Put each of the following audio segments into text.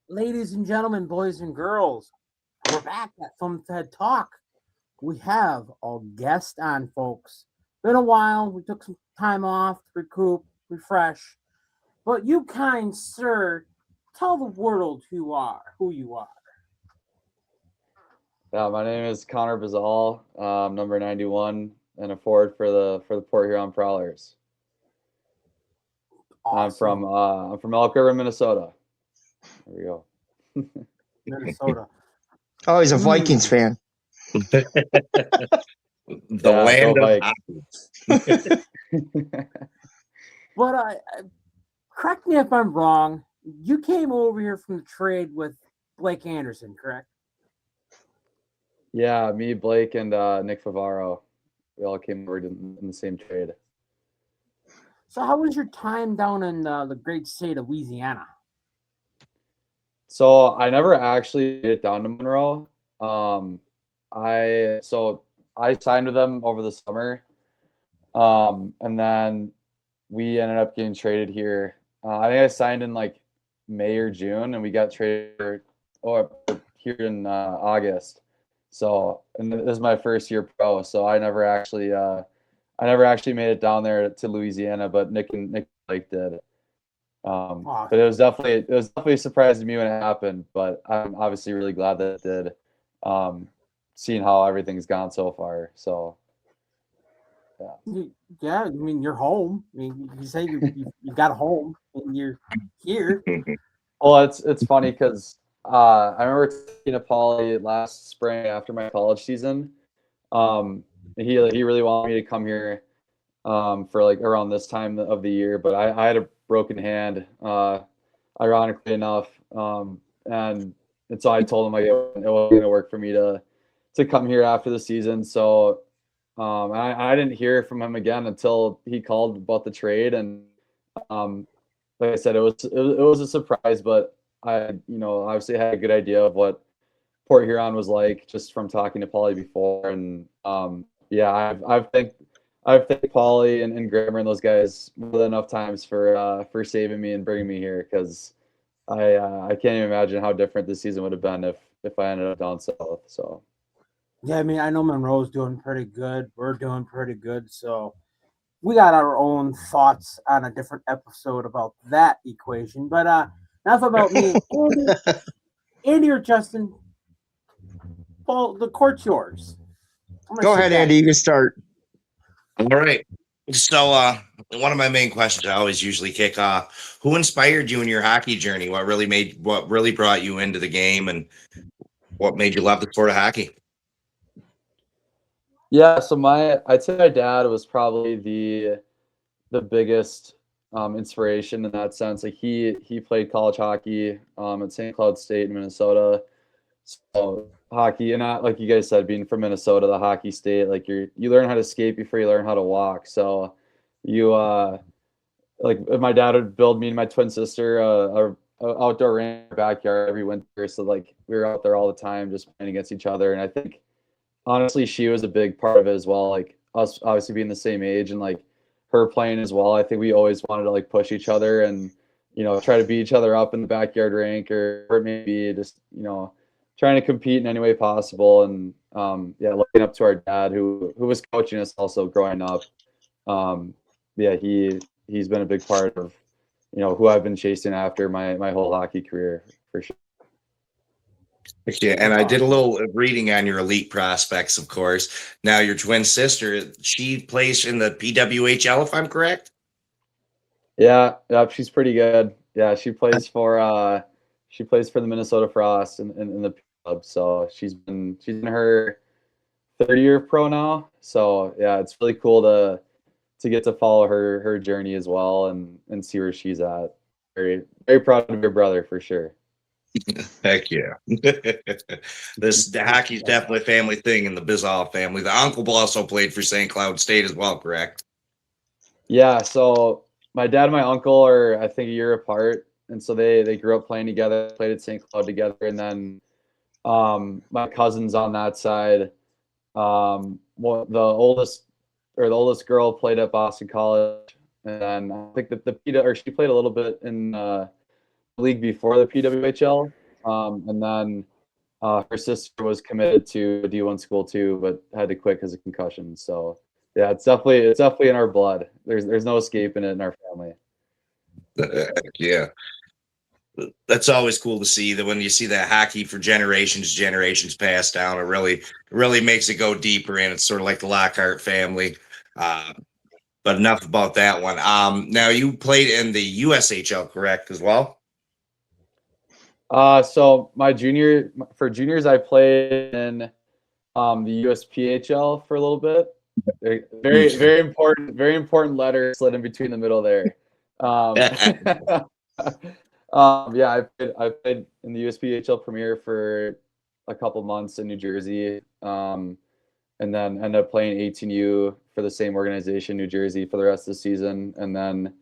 Ladies and gentlemen, boys and girls, we're back at Film Fed Talk. We have a guest on, folks. Been a while. We took some time off to recoup, refresh. But you, kind sir, tell the world who you are. Who you are. Yeah, my name is Conner Bizal, number 91, and a forward for the Port Huron Prowlers. Awesome. I'm from Elk River, Minnesota. There we go. Minnesota. Oh, he's a Hmm. Vikings fan. The Yeah, go land of Vikes. hockey. But correct me if I'm wrong. You came over here from the trade with Blake Anderson, correct? Yeah, me, Blake, and Nick Favaro. We all came over in the same trade. So, how was your time down in the great state of Louisiana? So I never actually made it down to Monroe. Um, I signed with them over the summer, and then we ended up getting traded here. I think I signed in like May or June, and we got traded here in August. So, and this is my first year pro, so I never actually made it down there to Louisiana, but Nick and Blake did. But it was definitely a surprise to me when it happened. But I'm obviously really glad that it did. Seeing how everything's gone so far. So yeah. Yeah, I mean, you're home. I mean, you say you got a home and you're here. Well, it's funny because I remember talking to Paulie last spring after my college season. He really wanted me to come here for like around this time of the year, but I had a broken hand, ironically enough, and so I told him like it wasn't going to work for me to come here after the season. So I didn't hear from him again until he called about the trade, and um, like I said, it was a surprise, but I obviously had a good idea of what Port Huron was like just from talking to Paulie before, and yeah, I've thanked Paulie and Grammer and those guys more than enough times for saving me and bringing me here because I can't even imagine how different this season would have been if I ended up down south. So Yeah, I mean, I know Monroe's doing pretty good. We're doing pretty good. So we got our own thoughts on a different episode about that equation. But enough about me. Andy or Justin, well, the court's yours. Go ahead, Andy. You can start. All right. So, one of my main questions I always usually kick off: who inspired you in your hockey journey? What really brought you into the game, and what made you love the sport of hockey? yeah, so I'd say my dad was probably the biggest inspiration in that sense. Like he played college hockey at St. Cloud State in Minnesota. So hockey, and not like you guys said, being from Minnesota, the hockey state, like you learn how to skate before you learn how to walk. So you like my dad would build me and my twin sister a outdoor rink in our backyard every winter. So like we were out there all the time just playing against each other. And I think honestly she was a big part of it as well. Like us obviously being the same age and like her playing as well. I think we always wanted to like push each other and try to beat each other up in the backyard rink or maybe just trying to compete in any way possible. And yeah, looking up to our dad who was coaching us also growing up. Yeah, he's been a big part of who I've been chasing after my whole hockey career for sure. Yeah, and I did a little reading on your elite prospects, of course. Now, your twin sister, she plays in the PWHL, if I'm correct. Yeah, she's pretty good. Yeah, she plays for the Minnesota Frost in the club. So she's in her third year of pro now. So yeah, it's really cool to get to follow her journey as well and see where she's at. Very very proud of your brother for sure. Heck yeah. The hockey's definitely a family thing in the Bizal family. The uncle also played for St. Cloud State as well, correct? Yeah, so my dad and my uncle are I think a year apart, and so they grew up playing together, played at St. Cloud together, and then my cousins on that side, well, the oldest girl played at Boston College, and then I think that the PETA or she played a little bit in league before the PWHL, and then her sister was committed to a D1 school too, but had to quit because of concussion. So yeah, it's definitely in our blood. There's no escaping it in our family. Yeah. That's always cool to see that when you see that hockey for generations passed down, it really makes it go deeper, and it's sort of like the Lockhart family. Uh, but enough about that one. Now you played in the USHL, correct, as well? So for juniors, I played in the USPHL for a little bit. Very important letter slid in between the middle there. Yeah, I played in the USPHL Premier for a couple months in New Jersey, and then ended up playing 18U for the same organization, New Jersey, for the rest of the season. And then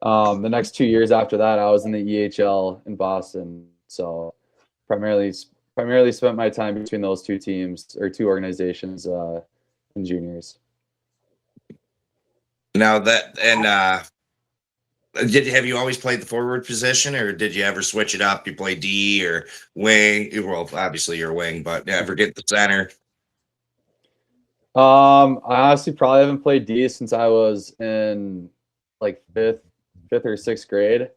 the next 2 years after that, I was in the EHL in Boston. So primarily spent my time between those two teams or two organizations in juniors. Now that and have you always played the forward position, or did you ever switch it up? You play D or wing? Well, obviously you're wing, but ever get the center? I honestly probably haven't played D since I was in like fifth or sixth grade.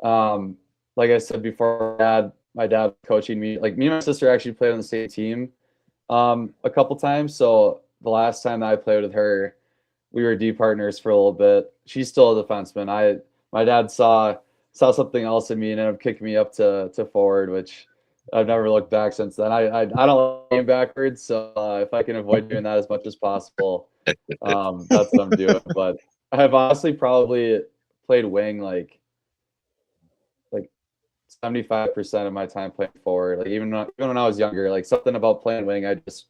Like I said before, my dad coaching me. Like me and my sister actually played on the same team a couple times. So the last time that I played with her, we were D partners for a little bit. She's still a defenseman. My dad saw something else in me and ended up kicking me up to forward, which I've never looked back since then. I don't like game backwards, so if I can avoid doing that as much as possible, that's what I'm doing. But I have honestly probably played wing like 75% of my time playing forward. Like even when I was younger, like something about playing wing, I just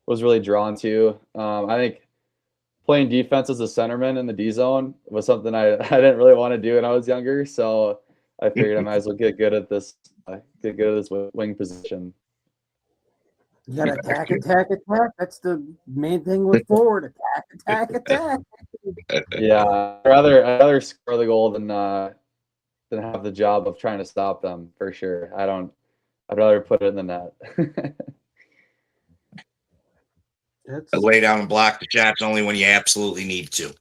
was really drawn to. I think playing defense as a centerman in the D zone was something I didn't really want to do when I was younger. So I figured I might as well get good at this wing position. You got to attack. That's the main thing with forward. Attack. Yeah, I'd rather score the goal than have the job of trying to stop them for sure. I'd rather put it in the net. Lay down and block the shots only when you absolutely need to.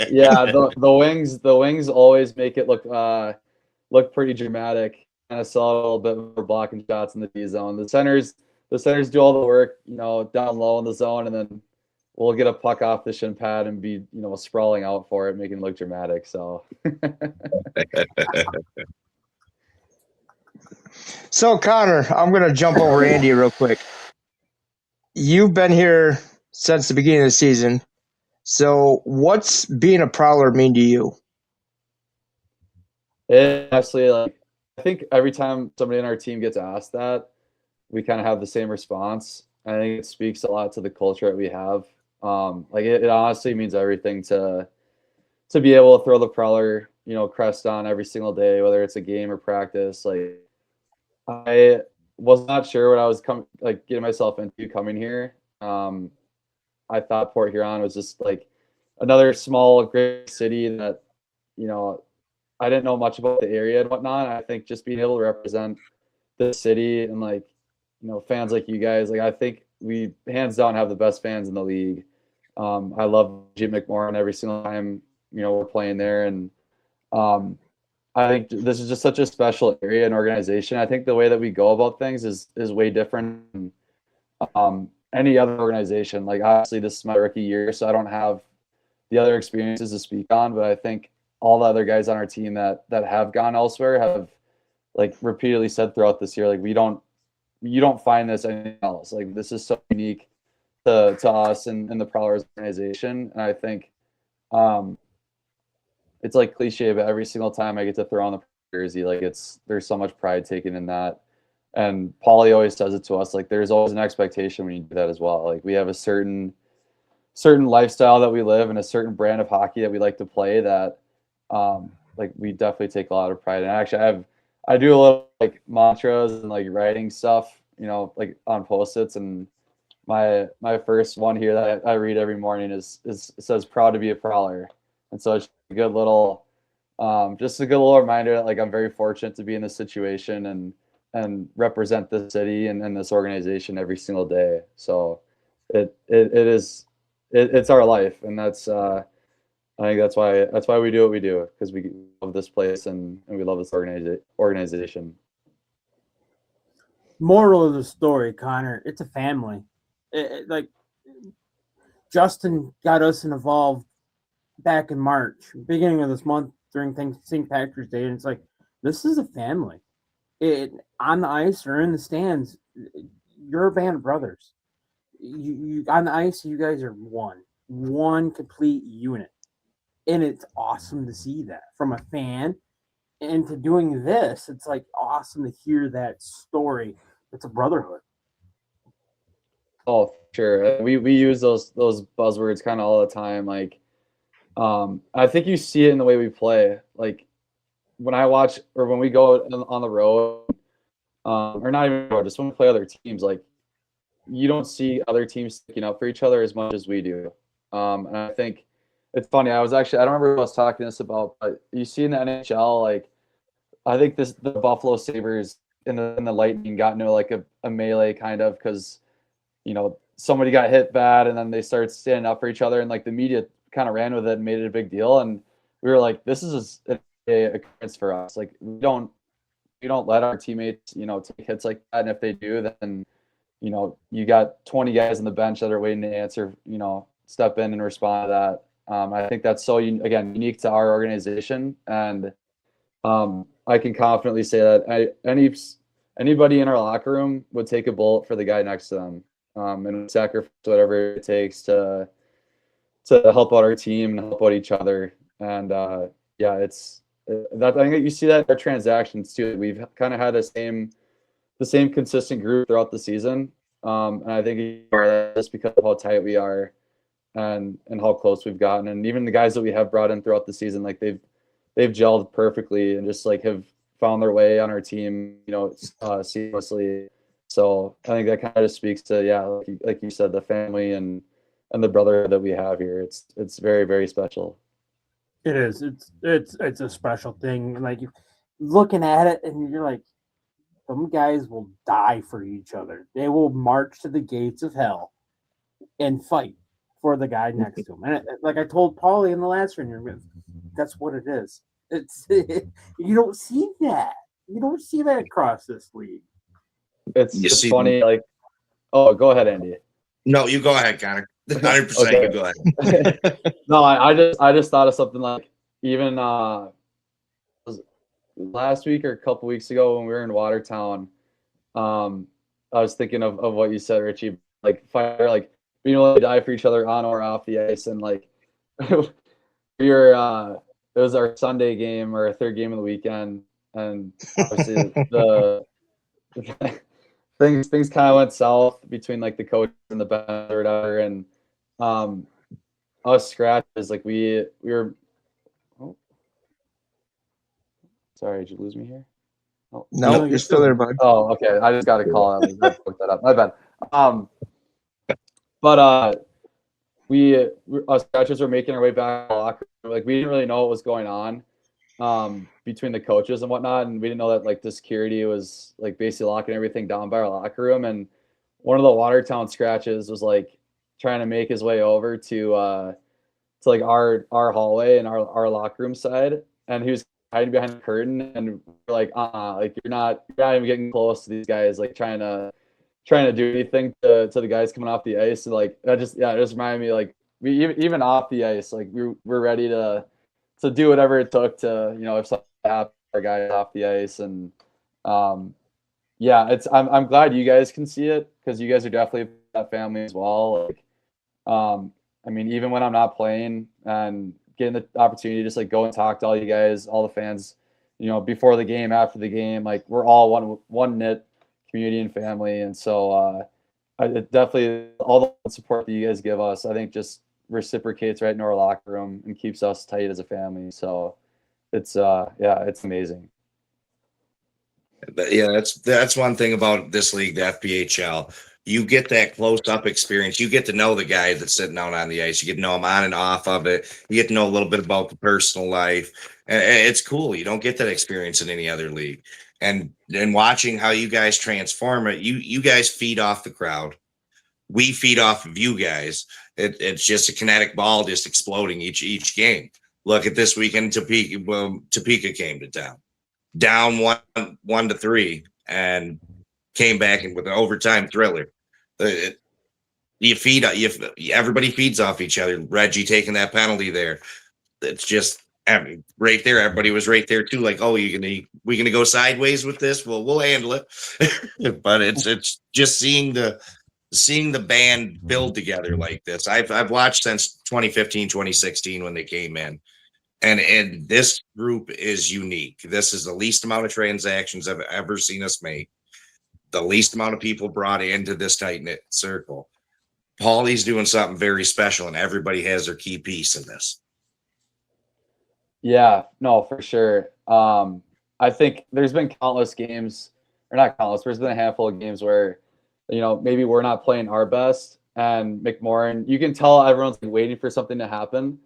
Yeah, the wings always make it look pretty dramatic. Kind of saw a little bit more blocking shots in the D zone. The centers do all the work, down low in the zone, and then we'll get a puck off the shin pad and be, sprawling out for it, making it look dramatic. So. So, Connor, I'm going to jump over Andy real quick. You've been here since the beginning of the season. So, what's being a Prowler mean to you? Honestly, I think every time somebody in our team gets asked that, we kind of have the same response. I think it speaks a lot to the culture that we have. It honestly means everything to be able to throw the Prowler, crest on every single day, whether it's a game or practice. Like, I was not sure what I was getting myself into coming here. I thought Port Huron was just like another small, great city that, I didn't know much about the area and whatnot. I think just being able to represent the city and fans like you guys, I think we hands down have the best fans in the league. I love Jim McMorran every single time, we're playing there. And I think this is just such a special area and organization. I think the way that we go about things is way different than any other organization. Like, obviously, this is my rookie year, so I don't have the other experiences to speak on. But I think all the other guys on our team that have gone elsewhere have repeatedly said throughout this year, you don't find this anywhere else. Like, this is so unique to us and the Prowlers organization. And I think it's cliche, but every single time I get to throw on the jersey, there's so much pride taken in that. And Paulie always says it to us, there's always an expectation when you do that as well. We have a certain lifestyle that we live and a certain brand of hockey that we like to play that we definitely take a lot of pride in. Actually, I do a little mantras and writing stuff, on Post-its, and my first one here that I read every morning is says proud to be a Prowler. And so it's a good little just a good little reminder that like I'm very fortunate to be in this situation and represent the city and this organization every single day. So it's our life, and that's I think that's why we do what we do, because we love this place and we love this organization. Moral of the story, Connor, it's a family. Like Justin got us involved back in March, beginning of this month during St. Patrick's Day, and it's like this is a family. It on the ice or in the stands, you're a band of brothers. You on the ice, you guys are one complete unit, and it's awesome to see that from a fan. And to doing this, it's like awesome to hear that story. It's a brotherhood. Oh, sure. We use those buzzwords kind of all the time. Like, I think you see it in the way we play. Like when I watch or when we go on the road, or not even road, just when we play other teams, like you don't see other teams sticking up for each other as much as we do. And I think it's funny. I don't remember who I was talking this about, but you see in the NHL, like I think the Buffalo Sabres and the Lightning got into like a melee kind of because somebody got hit bad and then they started standing up for each other, and like the media kind of ran with it and made it a big deal. And we were like, this is a occurrence for us. Like we don't let our teammates, take hits like that. And if they do, then, you got 20 guys on the bench that are waiting to answer, step in and respond to that. I think that's so, again, unique to our organization. And I can confidently say that anybody in our locker room would take a bullet for the guy next to them, and sacrifice whatever it takes to help out our team and help out each other. And yeah, it's that I think you see that in our transactions too. We've kind of had the same consistent group throughout the season, and I think that's because of how tight we are and how close we've gotten. And even the guys that we have brought in throughout the season, like they've gelled perfectly and just like have found their way on our team, seamlessly. So I think that kind of speaks to, yeah, like you said, the family and the brotherhood that we have here. It's very, very special. It is. It's a special thing. Like you looking at it, and you're like, some guys will die for each other. They will march to the gates of hell and fight for the guy next to him. And like I told Paulie in the last interview, that's what it is. It's you don't see that. You don't see that across this league. It's funny. Like, oh, go ahead, Andy. No, you go ahead, Connor. 100%. Okay. You go ahead. No, I just thought of something like even last week or a couple weeks ago when we were in Watertown. I was thinking of what you said, Richie. Like fire, like being able to die for each other on or off the ice, and like we were. It was our Sunday game or our third game of the weekend, and obviously the things kind of went south between like the coach and the bench or whatever, and us scratches, like we were. Oh, sorry, did you lose me here? Oh, no, you're still there, bud. Oh, okay. I just got a call. I fucked that up. My bad. But we us scratches were making our way back to the locker room. Like we didn't really know what was going on between the coaches and whatnot, and we didn't know that like the security was like basically locking everything down by our locker room. And one of the Watertown scratches was like trying to make his way over to like our hallway and our locker room side, and he was hiding behind the curtain, and we're like like you're not even getting close to these guys, like trying to do anything to the guys coming off the ice. And like it just reminded me, like we even off the ice, like we're ready to do whatever it took to, if something happened, our guys off the ice. And yeah, I'm glad you guys can see it, because you guys are definitely that family as well. Like I mean, even when I'm not playing and getting the opportunity to just like go and talk to all you guys, all the fans, before the game, after the game, like we're all one knit community and family. And so it definitely, all the support that you guys give us, I think just reciprocates right in our locker room and keeps us tight as a family. So it's it's amazing. But yeah, that's one thing about this league, the FPHL. you get that close up experience. You get to know the guy that's sitting out on the ice. You get to know him on and off of it. You get to know a little bit about the personal life. And it's cool. You don't get that experience in any other league. And watching how you guys transform it, you guys feed off the crowd. We feed off of you guys. It's just a kinetic ball just exploding each game. Look at this weekend. Topeka came to town, down 1-3, and came back with an overtime thriller. Everybody feeds off each other. Reggie taking that penalty there. It's just right there. Everybody was right there too. Like, oh, we gonna go sideways with this? Well, we'll handle it. But it's just seeing the band build together like this. I've watched since 2015, 2016 when they came in. And this group is unique. This is the least amount of transactions I've ever seen us make. The least amount of people brought into this tight-knit circle. Paulie's doing something very special, and everybody has their key piece in this. Yeah, no, for sure. I think there's been countless games, or not countless, there's been a handful of games where, maybe we're not playing our best, and McMorrin, you can tell everyone's like waiting for something to happen.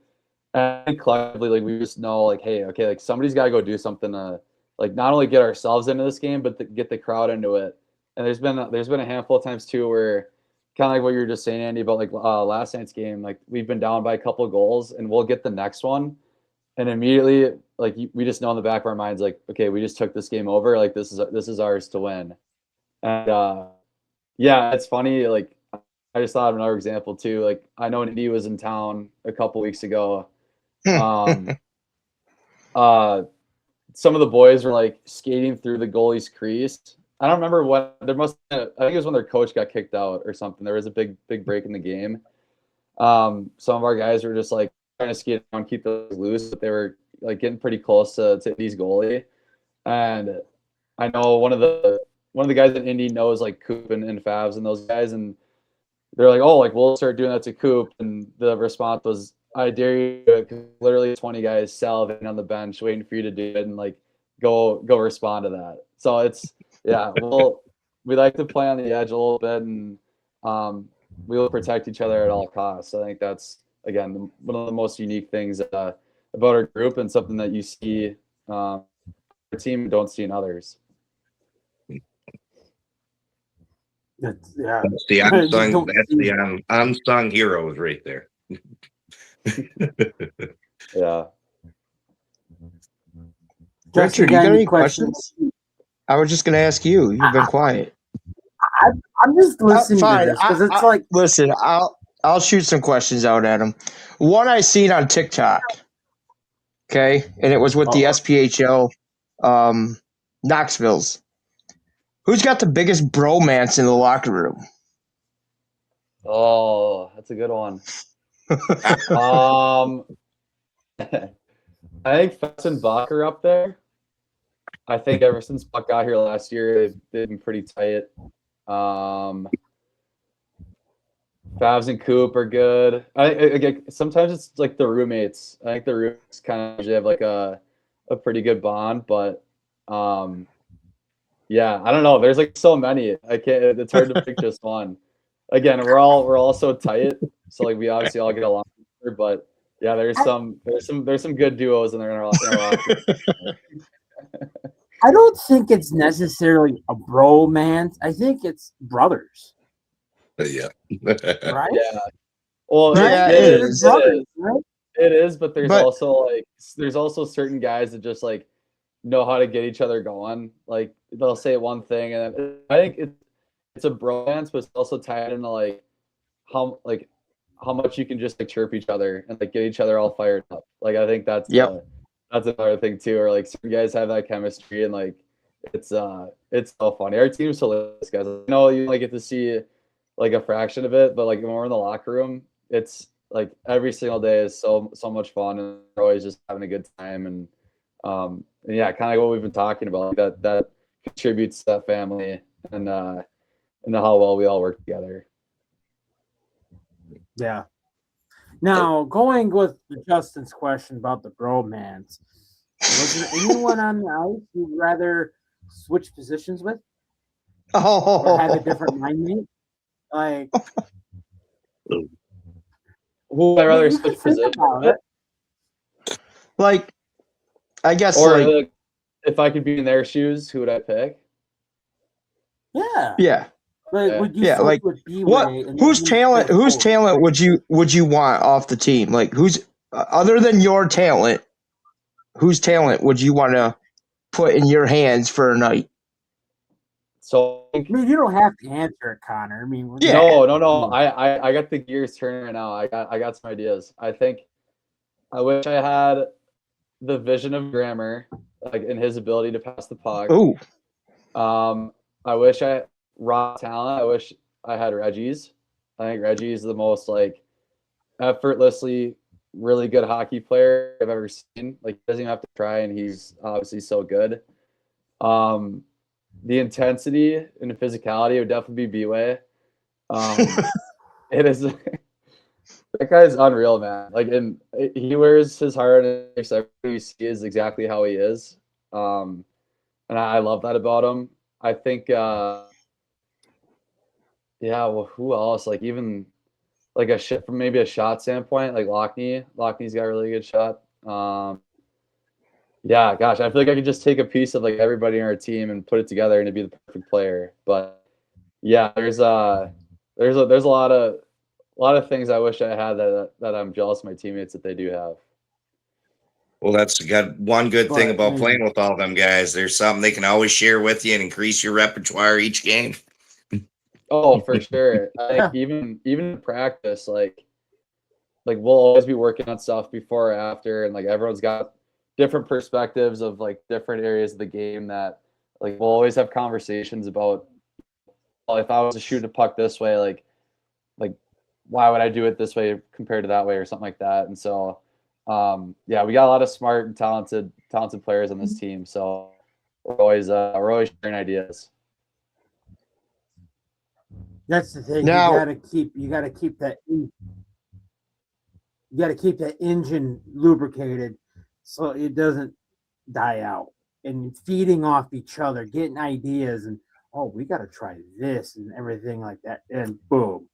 And collectively, like, we just know, like, hey, okay, like, somebody's got to go do something to, like, not only get ourselves into this game, but get the crowd into it. And there's been a handful of times too where, kind of like what you were just saying, Andy, about like last night's game, like, we've been down by a couple of goals, and we'll get the next one, and immediately, like, we just know in the back of our minds, like, okay, we just took this game over, like, this is ours to win. And yeah, it's funny, like, I just thought of another example too. Like, I know Indy was in town a couple weeks ago. Some of the boys were like skating through the goalie's crease. I don't remember what I think it was when their coach got kicked out or something. There was a big break in the game. Some of our guys were just like trying to skate around, keep those loose, but they were like getting pretty close to Indy's goalie. And I know one of the guys in Indy knows like Coop and Favs and those guys, and they're like, oh, like, we'll start doing that to Coop. And the response was, I dare you, because literally 20 guys salivating on the bench waiting for you to do it, and like go respond to that. So it's, yeah, we like to play on the edge a little bit, and we will protect each other at all costs. I think that's, again, one of the most unique things about our group, and something that you see our team don't see in others. That's the unsung heroes right there. Yeah. Richard, you got any questions? I was just going to ask you. You've been quiet. I'm just listening to this because it's like. Listen, I'll shoot some questions out at him. One I seen on TikTok. Okay, and it was with the SPHL Knoxville's. Who's got the biggest bromance in the locker room? Oh, that's a good one. I think Fess and Buck are up there. I think ever since Buck got here last year, they've been pretty tight. Favs and Coop are good. I sometimes it's like the roommates. I think the roommates kind of usually have like a pretty good bond, but yeah, I don't know. There's like so many. It's hard to pick just one. Again, we're all so tight, so like we obviously all get along, but yeah, there's some good duos in our locker. I don't think it's necessarily a bromance. I think it's brothers. Yeah. Right? Yeah. Well, yeah, it is. Brothers, right? It is, but there's also certain guys that just like know how to get each other going. Like, they'll say one thing, and then I think it's a bromance, but it's also tied into like how much you can just like chirp each other and like get each other all fired up. Like, I think that's another thing too. Or like some guys have that chemistry, and like it's so funny. Our team's hilarious, guys. I know you only get to see like a fraction of it, but like when we're in the locker room, it's like every single day is so much fun, and we're always just having a good time. And yeah, kind of like what we've been talking about, like that contributes to that family, and how well we all work together. Yeah. Now, going with Justin's question about the bromance, was there anyone on the ice you'd rather switch positions with? Or have a different mind mate? Like, Who would I rather you switch could think positions about with? it. Like, I guess Or like like, if I could be in their shoes, who would I pick? Yeah. yeah. Like, Okay. would you Yeah, switch like with B what? Way? Whose talent would you want off the team? Like who's other than your talent? Whose talent would you want to put in your hands for a night? So I mean, you don't have to answer it, Connor. I mean, Yeah. no. I got the gears turning right now. I got some ideas. I think I wish I had the vision of Grammer, like in his ability to pass the puck. Ooh. I wish I raw talent. I wish I had Reggie's. I think Reggie's the most like effortlessly really good hockey player I've ever seen. Like he doesn't even have to try, and he's obviously so good. The intensity and the physicality would definitely be B-Way. It is that guy's unreal, man. Like, and he wears his heart on his sleeve. Everything you see is exactly how he is, and I love that about him. I think, yeah. Well, who else? Like, even like from maybe a shot standpoint, like Lockney. Lockney's got a really good shot. Yeah, gosh, I feel like I could just take a piece of like everybody in our team and put it together and it'd be the perfect player. But yeah, there's a lot of things I wish I had that I'm jealous of my teammates that they do have. Well, that's got one good thing But, about playing with all them guys. There's something they can always share with you and increase your repertoire each game. Oh, for sure. I think even in practice, like we'll always be working on stuff before or after, and like everyone's got different perspectives of like different areas of the game that like we'll always have conversations about. Well, if I was to shoot a puck this way, like why would I do it this way compared to that way or something like that? And so, yeah, we got a lot of smart and talented players on this team. So we're always sharing ideas. that's the thing. Now- You gotta keep that engine lubricated so it doesn't die out. And feeding off each other, getting ideas, and we got to try this and everything like that, and boom.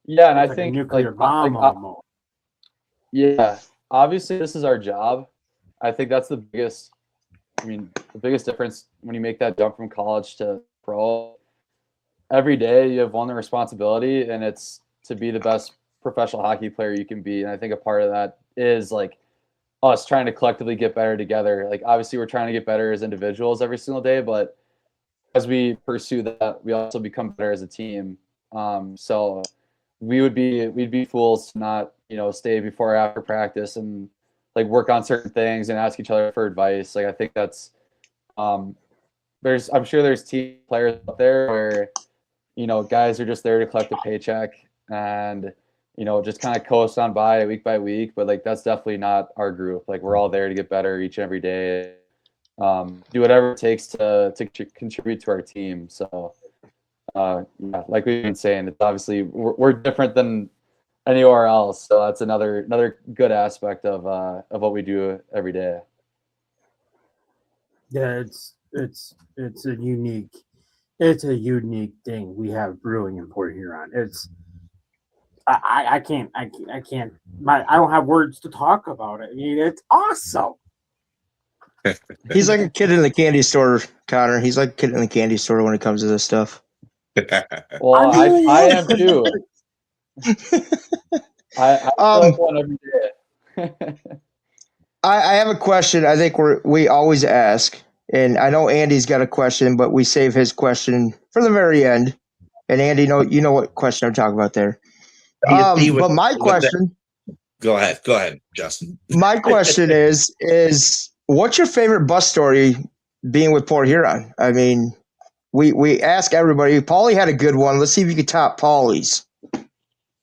Yeah, and It's I like think a nuclear like bomb almost. yeah, obviously this is our job. I think that's the biggest. I mean, the biggest difference when you make that jump from college to pro. Every day you have one responsibility, and it's to be the best professional hockey player you can be. And I think a part of that is like us trying to collectively get better together. Like obviously we're trying to get better as individuals every single day, but as we pursue that, we also become better as a team. So we'd be fools to not, stay before or after practice and like work on certain things and ask each other for advice. Like I think that's I'm sure there's team players out there where, guys are just there to collect a paycheck and, just kind of coast on by week, but like that's definitely not our group. Like we're all there to get better each and every day. Do whatever it takes to contribute to our team. So yeah, like we've been saying, it's obviously we're different than anywhere else. So that's another good aspect of what we do every day. Yeah, it's a unique thing we have brewing in Port Huron. I can't I don't have words to talk about it. I mean, it's awesome. He's like a kid in the candy store, Connor. He's like a kid in the candy store when it comes to this stuff. Well, I am too. I feel like one every day. I have a question. I think we always ask, and I know Andy's got a question, but we save his question for the very end. And Andy, you know what question I'm talking about there. But my question. Go ahead, Justin. My question is what's your favorite bus story being with Port Huron? I mean, we ask everybody. Paulie had a good one. Let's see if you could top Paulie's.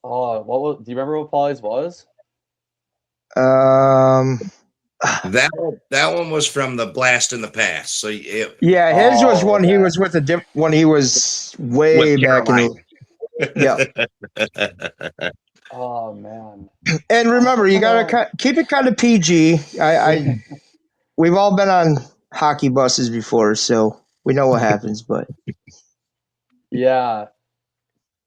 Oh, do you remember what Paulie's was? That one was from the blast in the past. So his was one. He was with when he was way back in. Yeah. Oh man. And remember, you gotta keep it kind of PG. We've all been on hockey buses before, so we know what happens. But yeah,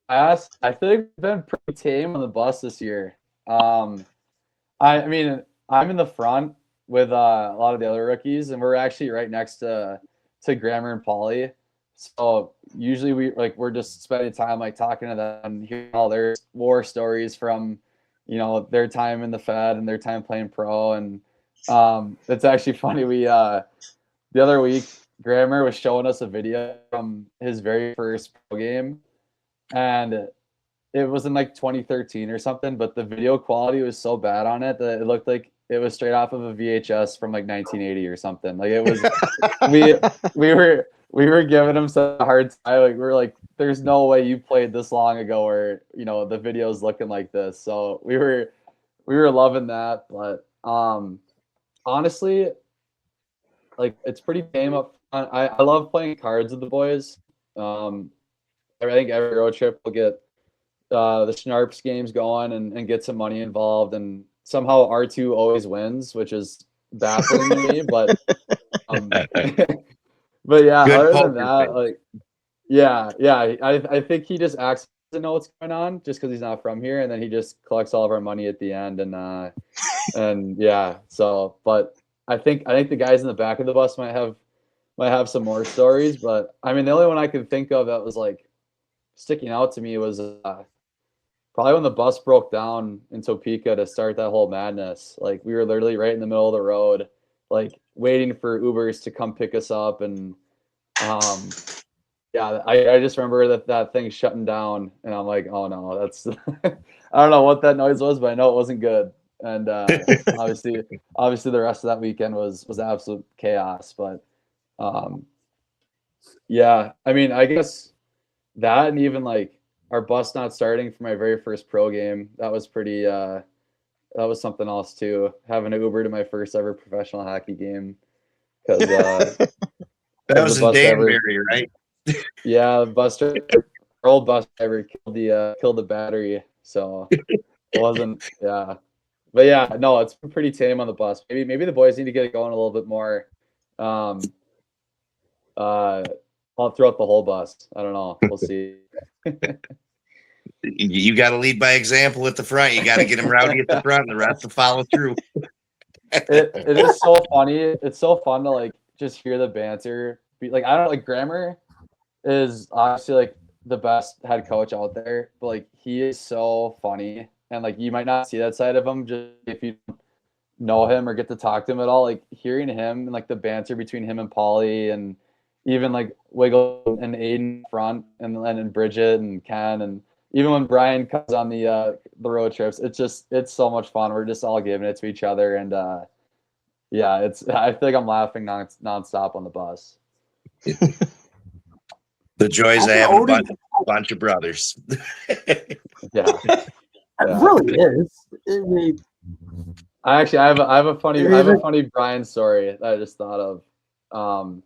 I think we've been pretty tame on the bus this year. I mean, I'm in the front with a lot of the other rookies, and we're actually right next to Grammer and Pauly. So usually we're just spending time like talking to them, hearing all their war stories from, their time in the Fed and their time playing pro. And it's actually funny. We the other week, Grammer was showing us a video from his very first pro game, and it was in like 2013 or something, but the video quality was so bad on it that it looked like it was straight off of a VHS from like 1980 or something. Like it was, we were giving him such a hard time. Like we were like, there's no way you played this long ago, or the video's looking like this. So we were loving that, but honestly, like it's pretty tame up front. I love playing cards with the boys. I think every road trip we'll get the Schnarps games going and get some money involved, and somehow R2 always wins, which is baffling to me. But but yeah, Good other poker than that, face. like yeah, I think he just acts to know what's going on just because he's not from here, and then he just collects all of our money at the end, and yeah. So, but I think the guys in the back of the bus might have some more stories, but I mean the only one I can think of that was like sticking out to me was probably when the bus broke down in Topeka to start that whole madness. Like we were literally right in the middle of the road, like waiting for Ubers to come pick us up. And yeah, I just remember that thing shutting down, and I'm like, oh no, that's I don't know what that noise was, but I know it wasn't good. And obviously the rest of that weekend was absolute chaos. But yeah, I mean, I guess that, and even like our bus not starting for my very first pro game, that was pretty that was something else too, having an Uber to my first ever professional hockey game, because That the was in bus driver, Danbury, right? yeah, the bus driver, our old bus driver killed the battery, so it wasn't, yeah. But yeah, no, it's been pretty tame on the bus. Maybe the boys need to get it going a little bit more all throughout the whole bus. I don't know, we'll see. You got to lead by example at the front. You got to get them rowdy at the front, and the rest will follow through. It is so funny. It's so fun to like just hear the banter. Like I don't like Grammer is obviously like the best head coach out there, but like he is so funny, and like you might not see that side of him just if you know him or get to talk to him at all. Like hearing him and like the banter between him and Pauly, and even like Wiggle and Aiden front, and Bridget and Ken, and even when Brian comes on the road trips, it's so much fun. We're just all giving it to each other, and yeah, I feel like I'm laughing nonstop on the bus. The joys of having a bunch of brothers. Yeah, It really is. I mean, I have a funny Brian story that I just thought of.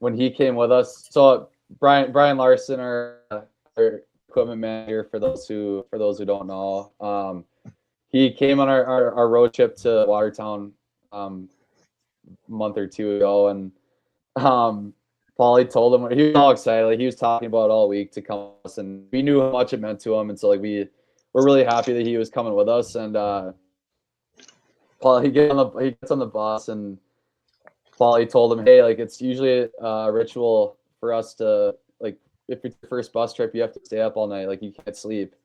When he came with us, so Brian Larson, our equipment manager, for those who don't know, he came on our road trip to Watertown a month or two ago, and Paulie told him, he was all excited, like he was talking about it all week to come with us, and we knew how much it meant to him, and so like we're really happy that he was coming with us. And Paul, he gets on the bus, and Paulie told him, hey, like it's usually a ritual for us to, like, if it's your first bus trip, you have to stay up all night, like you can't sleep.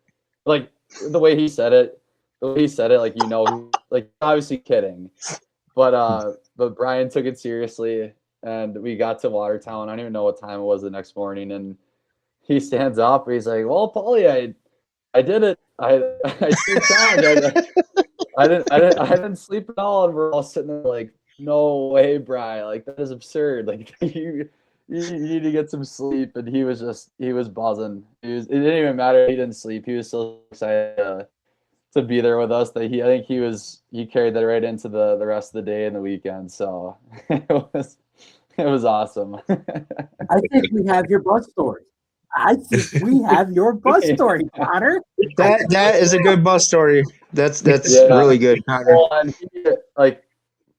Like the way he said it, like, like obviously kidding, but Brian took it seriously, and we got to Watertown. I don't even know what time it was the next morning, and he stands up, and he's like, well, Paulie, I did it. I challenge. I didn't sleep at all, and we're all sitting there like, no way, Brian. Like that is absurd. Like you need to get some sleep. And he was buzzing. It didn't even matter. He didn't sleep. He was so excited to be there with us that I think he carried that right into the rest of the day and the weekend. So it was awesome. I think we have your bus story. Conner. That is a good bus story. That's really good, Conner. Well, and like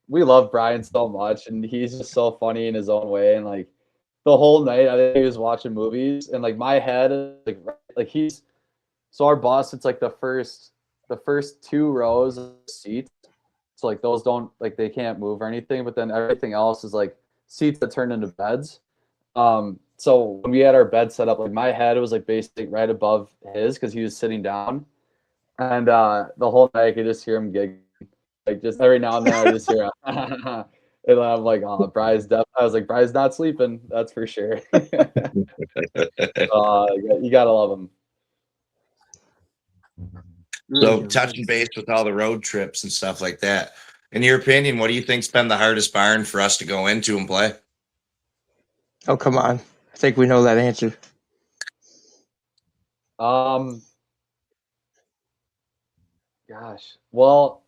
we love Brian so much, and he's just so funny in his own way. And like the whole night, I think he was watching movies, and like my head is like right like so our bus, it's like the first 2 rows of seats. So like those don't, like they can't move or anything, but then everything else is like seats that turn into beds. So when we had our bed set up, like my head was like basically right above his because he was sitting down. And the whole night I could just hear him giggling. Like just every now and then I just hear and I'm like, oh, I was like, Bry's not sleeping, that's for sure. You gotta love him. So touching base with all the road trips and stuff like that. In your opinion, what do you think's been the hardest barn for us to go into and play? Oh, come on. I think we know that answer. Gosh. Well,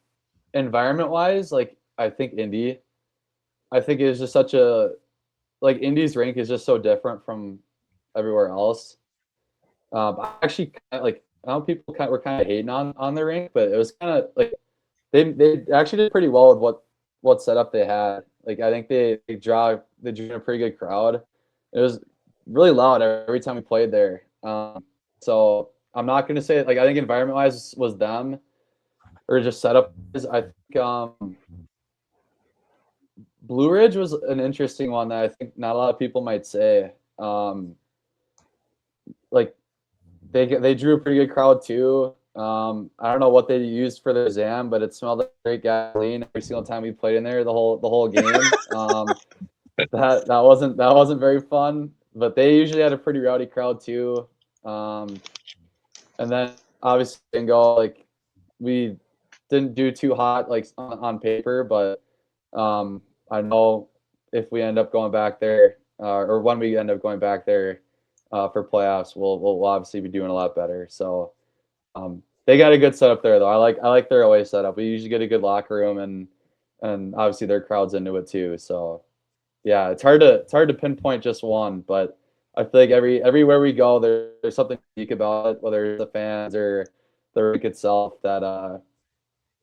environment wise, like I think Indy. I think it's just such a like Indy's rink is just so different from everywhere else. I actually like I know people were kind of hating on the rink, but it was kind of like they actually did pretty well with what setup they had. Like I think they drew a pretty good crowd. It was really loud every time we played there. So I'm not gonna say like I think environment wise was them or just setup. I think Blue Ridge was an interesting one that I think not a lot of people might say. Like they drew a pretty good crowd too. I don't know what they used for their Zam, but it smelled like great gasoline every single time we played in there the whole game. That wasn't very fun, but they usually had a pretty rowdy crowd too. And then obviously Bingo, like we didn't do too hot like on paper, but I know if we end up going back there, or when we end up going back there for playoffs, we'll obviously be doing a lot better. So they got a good setup there, though. I like their away setup. We usually get a good locker room, and obviously their crowd's into it too. So yeah, it's hard to pinpoint just one, but I feel like everywhere we go, there's something unique about it, whether it's the fans or the rink itself. That I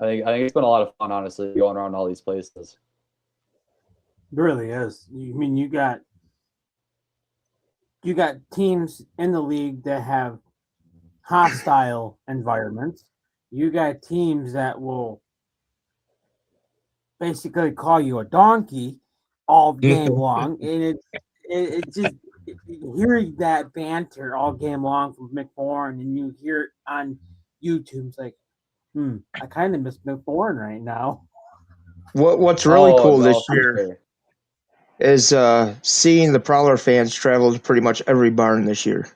think it's been a lot of fun, honestly, going around all these places. It really is. I mean, you got teams in the league that have hostile environments. You got teams that will basically call you a donkey all game long, and it just hearing that banter all game long from McBourne, and you hear it on YouTube. It's like, I kind of miss McBourne right now. What's really cool no, this for year sure. is seeing the Prowler fans travel to pretty much every barn this year.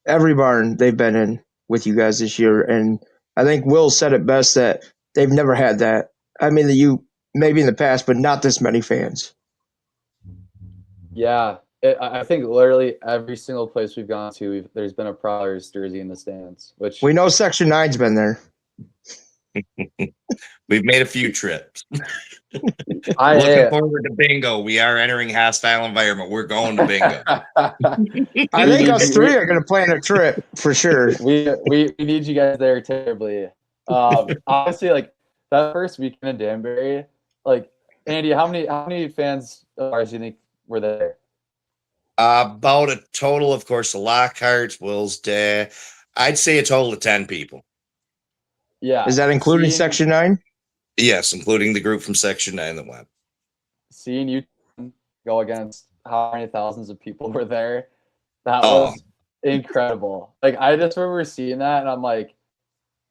Every barn they've been in with you guys this year, and I think Will said it best that they've never had that. I mean, you maybe in the past, but not this many fans. Yeah, I think literally every single place we've gone to, there's been a Prowlers jersey in the stands. Which We know Section 9's been there. We've made a few trips. Looking I forward to bingo. We are entering hostile environment. We're going to bingo. I think us three are going to plan a trip for sure. we need you guys there terribly. Honestly, like that first weekend in Danbury, like Andy, how many fans of ours do you think were there? About a total, of course, the Lockhart's, Will's Day. I'd say a total of 10 people. Yeah. Is that including Section 9? Yes, including the group from Section 9 that went. Seeing you go against how many thousands of people were there, that was incredible. Like I just remember seeing that and I'm like,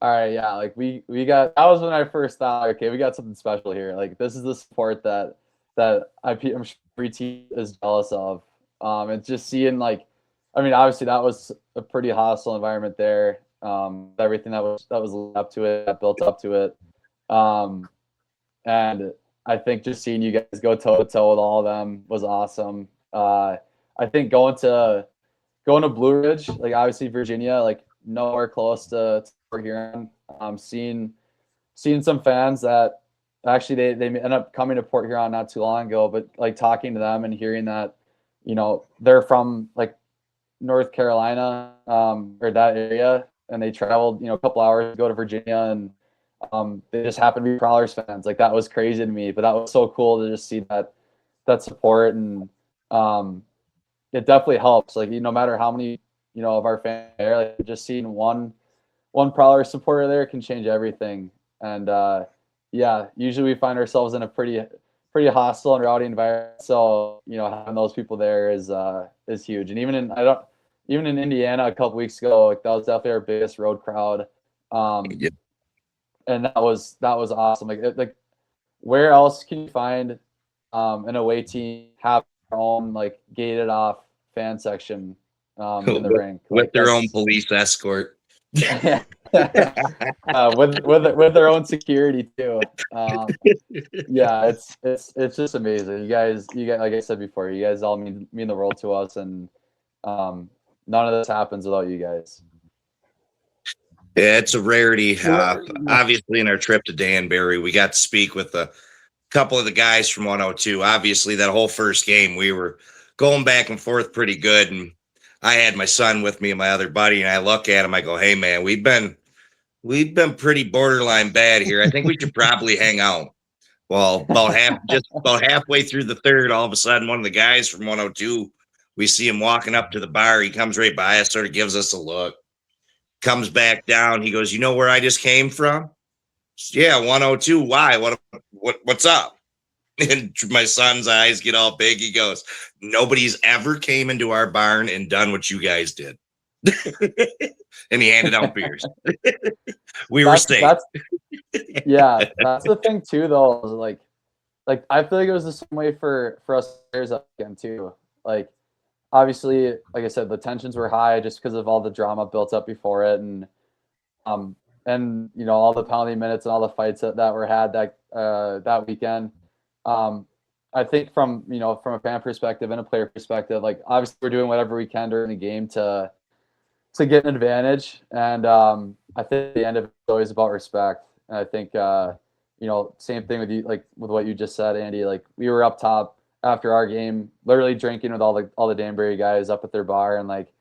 all right, yeah, like we got, that was when I first thought, okay, we got something special here. Like this is the support that I'm sure every team is jealous of. It's just seeing like, I mean, obviously that was a pretty hostile environment there. Everything that was up to it, that built up to it. And I think just seeing you guys go toe to toe with all of them was awesome. I think going to Blue Ridge, like obviously Virginia, like nowhere close to Port Huron. Seeing some fans that actually they end up coming to Port Huron not too long ago, but like talking to them and hearing that, you know, they're from like North Carolina or that area, and they traveled, you know, a couple hours to go to Virginia, and they just happened to be Prowlers fans. Like that was crazy to me, but that was so cool to just see that support, and it definitely helps. Like, no matter how many of our fan there. Like just seeing one Prowler supporter there can change everything. And yeah, usually we find ourselves in a pretty hostile and rowdy environment. So having those people there is huge. And even in Indiana a couple weeks ago, like that was definitely our biggest road crowd. Yeah. And that was awesome. Like where else can you find an away team have their own like gated off fan section in the rink with like their own police escort? With their own security too. Yeah, it's just amazing. You guys, like I said before, you guys all mean the world to us, and none of this happens without you guys. Yeah, it's a rarity. Obviously, in our trip to Danbury, we got to speak with a couple of the guys from 102. Obviously, that whole first game, we were going back and forth pretty good. And I had my son with me and my other buddy, and I look at him, I go, "Hey, man, we've been pretty borderline bad here. I think we should probably hang out." Well, about halfway through the third, all of a sudden, one of the guys from 102, we see him walking up to the bar. He comes right by us, sort of gives us a look, comes back down. He goes, "You know where I just came from?" "Yeah, 102. Why? What's up?" And my son's eyes get all big. He goes, "Nobody's ever came into our barn and done what you guys did." And he handed out beers. We were safe. Yeah, that's the thing too, though. Like I feel like it was the same way for us players again too. Like obviously, like I said, the tensions were high just because of all the drama built up before it, and all the penalty minutes and all the fights that were had that weekend. I think from a fan perspective and a player perspective, like obviously we're doing whatever we can during the game to get an advantage, and I think the end of it is always about respect. And I think same thing with you, like with what you just said, Andy. Like we were up top after our game, literally drinking with all the Danbury guys up at their bar, and like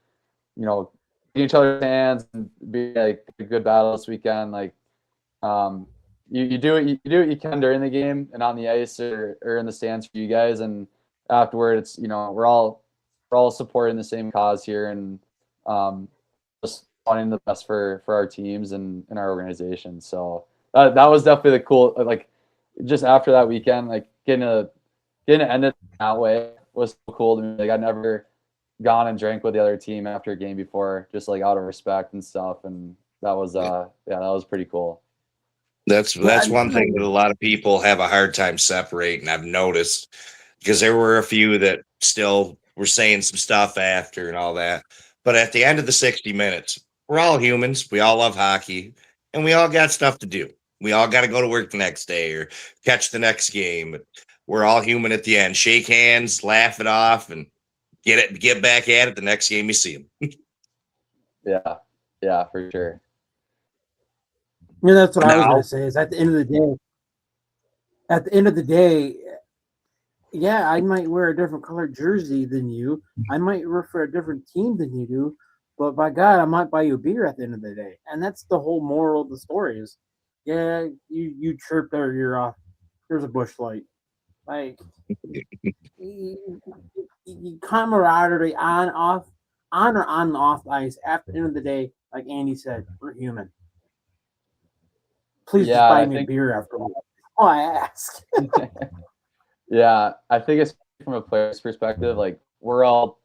each other's hands and be like a good battle this weekend. Like you do what you can during the game and on the ice or in the stands for you guys, and afterward it's we're all supporting the same cause here, and just wanting the best for our teams and our organization. So that was definitely the cool, like just after that weekend, like getting to end it that way was so cool to me. Like I'd never gone and drank with the other team after a game before, just like out of respect and stuff, and that was that was pretty cool. That's one thing that a lot of people have a hard time separating, I've noticed, because there were a few that still were saying some stuff after and all that. But at the end of the 60 minutes, we're all humans. We all love hockey, and we all got stuff to do. We all got to go to work the next day or catch the next game. We're all human at the end. Shake hands, laugh it off, and get back at it the next game you see them. Yeah, for sure. That's what I was going to say. Is at the end of the day, yeah, I might wear a different colored jersey than you. I might root for a different team than you do, but by God, I might buy you a beer at the end of the day. And that's the whole moral of the story is, yeah, you chirped our ear off. Here's a bush light. Like, camaraderie on or on and off ice. At the end of the day, like Andy said, we're human. Please just buy me a beer after all I ask. Yeah, I think it's from a player's perspective, like we're all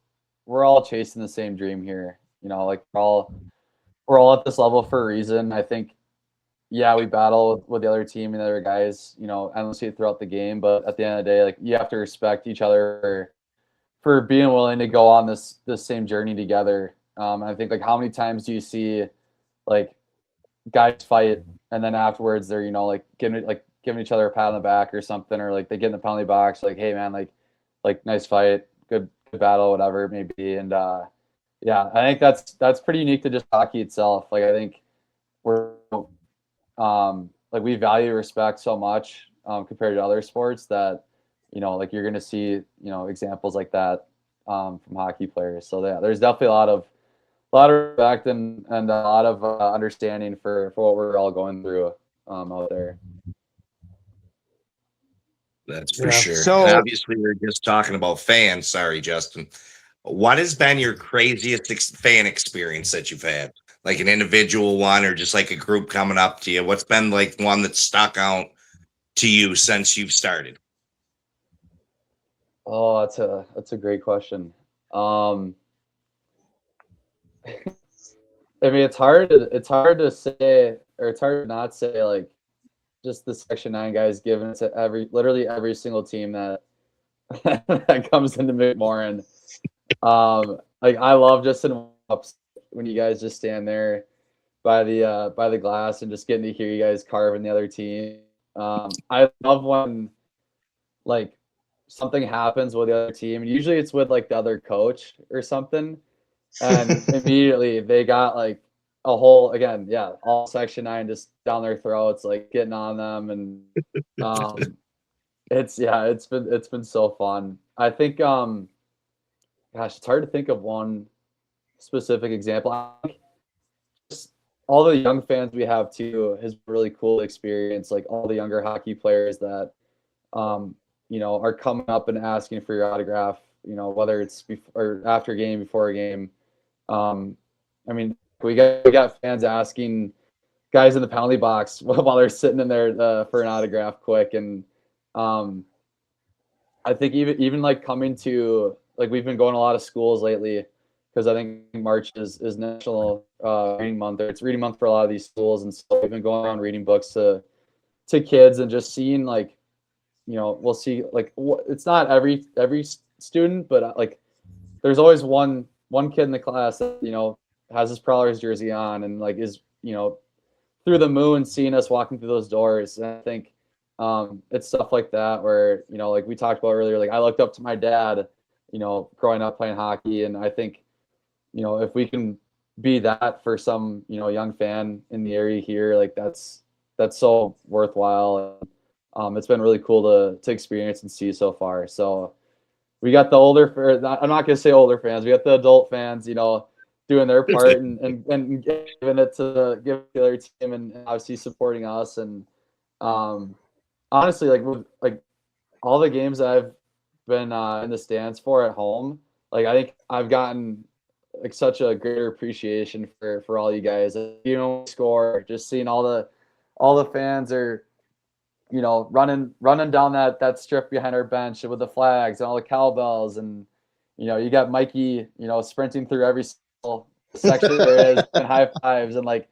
chasing the same dream here. Like we're all at this level for a reason. I think, yeah, we battle with the other team and the other guys, endlessly throughout the game. But at the end of the day, like you have to respect each other for being willing to go on this same journey together. I think, like, how many times do you see like guys fight and then afterwards they're like giving each other a pat on the back or something, or like they get in the penalty box like, hey man, like nice fight, good battle, whatever it may be. And yeah, I think that's pretty unique to just hockey itself. Like I think we're like we value respect so much compared to other sports that like you're gonna see examples like that from hockey players. So yeah, there's definitely a lot of respect and a lot of understanding for what we're all going through out there. That's for sure. So and obviously, we're just talking about fans. Sorry, Justin. What has been your craziest fan experience that you've had? Like an individual one or just like a group coming up to you? What's been like one that stuck out to you since you've started? Oh, that's a great question. I mean, it's hard to say, or it's hard to not say, like, just the Section 9 guys giving it to literally every single team that that comes into McMorran. Like, I love just in ups when you guys just stand there by the glass and just getting to hear you guys carving the other team. I love when, like, something happens with the other team, and usually it's with like the other coach or something, and immediately they got like a whole, again, yeah, all Section 9 just down their throats, like getting on them, and um, it's been so fun. I think gosh, it's hard to think of one specific example. I think just all the young fans we have too has been really cool experience. Like all the younger hockey players that um, are coming up and asking for your autograph. Whether it's before or after a game, before a game. Um, I mean, we got fans asking guys in the penalty box while they're sitting in there for an autograph quick, and um, I think even like coming to, like, we've been going to a lot of schools lately because I think March is National Reading Month, or it's Reading Month for a lot of these schools, and so we've been going around reading books to kids and just seeing, like, we'll see, like, it's not every student, but like there's always one kid in the class that has his Prowlers jersey on and like is through the moon seeing us walking through those doors. And I think it's stuff like that where like we talked about earlier, like I looked up to my dad, growing up playing hockey, and I think if we can be that for some young fan in the area here, like that's so worthwhile. It's been really cool to experience and see so far. So we got the I'm not gonna say older fans. We got the adult fans, doing their part and giving it to give the other team, and obviously supporting us. And honestly, like with like all the games that I've been in the stands for at home, like I think I've gotten like such a greater appreciation for all you guys. Score, just seeing all the fans are running down that strip behind our bench with the flags and all the cowbells, and you got Mikey, sprinting through every single section there is, and high fives, and like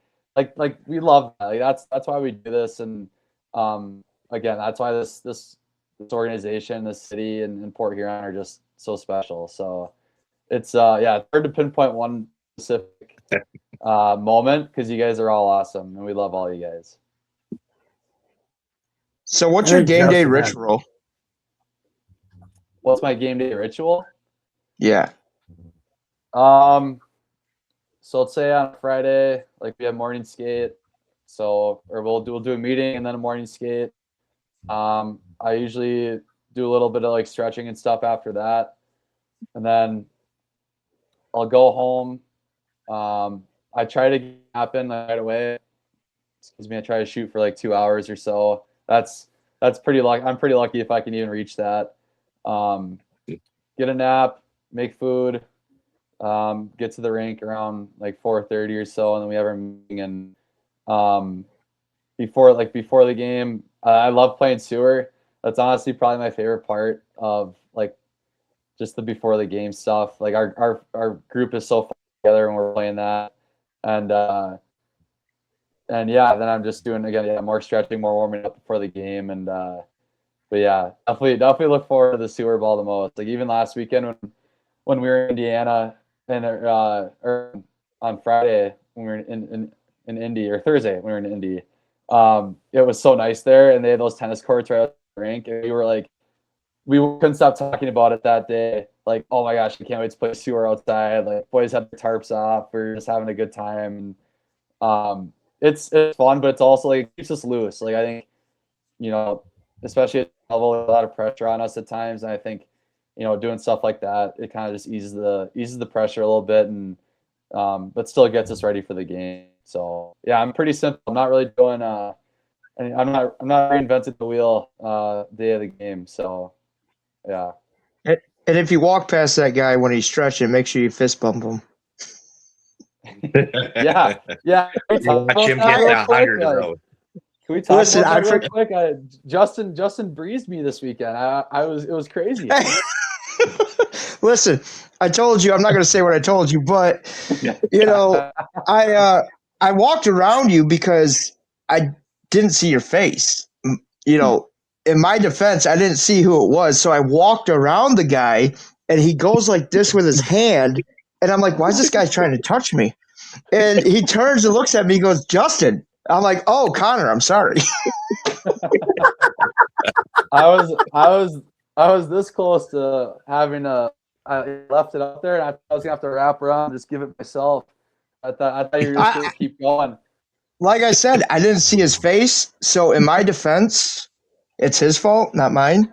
we love that. Like that's why we do this, and again, that's why this organization, this city, and Port Huron are just so special. So it's it's hard to pinpoint one specific moment because you guys are all awesome, and we love all you guys. So what's your game day Justin had- ritual? What's my game day ritual? Yeah. So let's say on Friday, like we have morning skate. So, or we'll do a meeting and then a morning skate. I usually do a little bit of like stretching and stuff after that, and then I'll go home. I try to get napping right away. Excuse me. I try to shoot for like 2 hours or so. That's pretty lucky. I'm pretty lucky if I can even reach that. Get a nap, make food, get to the rink around like 4:30 or so, and then we have our meeting. And before the game, I love playing sewer. That's honestly probably my favorite part of like just the before the game stuff. Like our group is so fun together and we're playing that, and yeah, then I'm just doing again, more stretching, more warming up before the game, and but yeah, definitely look forward to the sewer ball the most. Like even last weekend when we were in Indiana, and or on Friday when we were in Indy, or Thursday when we were in Indy, it was so nice there, and they had those tennis courts right out the rink, and we couldn't stop talking about it that day. Like, oh my gosh, I can't wait to play sewer outside. Like, boys had their tarps off. We're just having a good time. And it's fun, but it's also like it keeps us loose. Like I think, especially at level, a lot of pressure on us at times, and I think, doing stuff like that, it kind of just eases the pressure a little bit, and but still gets us ready for the game. So yeah, I'm pretty simple. I'm not really doing and I'm not reinventing the wheel day of the game. So yeah. And if you walk past that guy when he's stretching, make sure you fist bump him. Yeah. Can we talk Watch about him that get real that quick? 100 of those. Can we talk Listen, about that I real forg- quick? Justin breezed me this weekend. It was crazy. Listen, I told you I'm not going to say what I told you, but I walked around you because I didn't see your face. In my defense, I didn't see who it was, so I walked around the guy, and he goes like this with his hand, and I'm like, "Why is this guy trying to touch me?" And he turns and looks at me, he goes, "Justin." I'm like, "Oh, Connor, I'm sorry." I was this close to having I left it up there, and I was gonna have to wrap around, and just give it myself. I thought you were just gonna keep going. Like I said, I didn't see his face, so in my defense, it's his fault, not mine.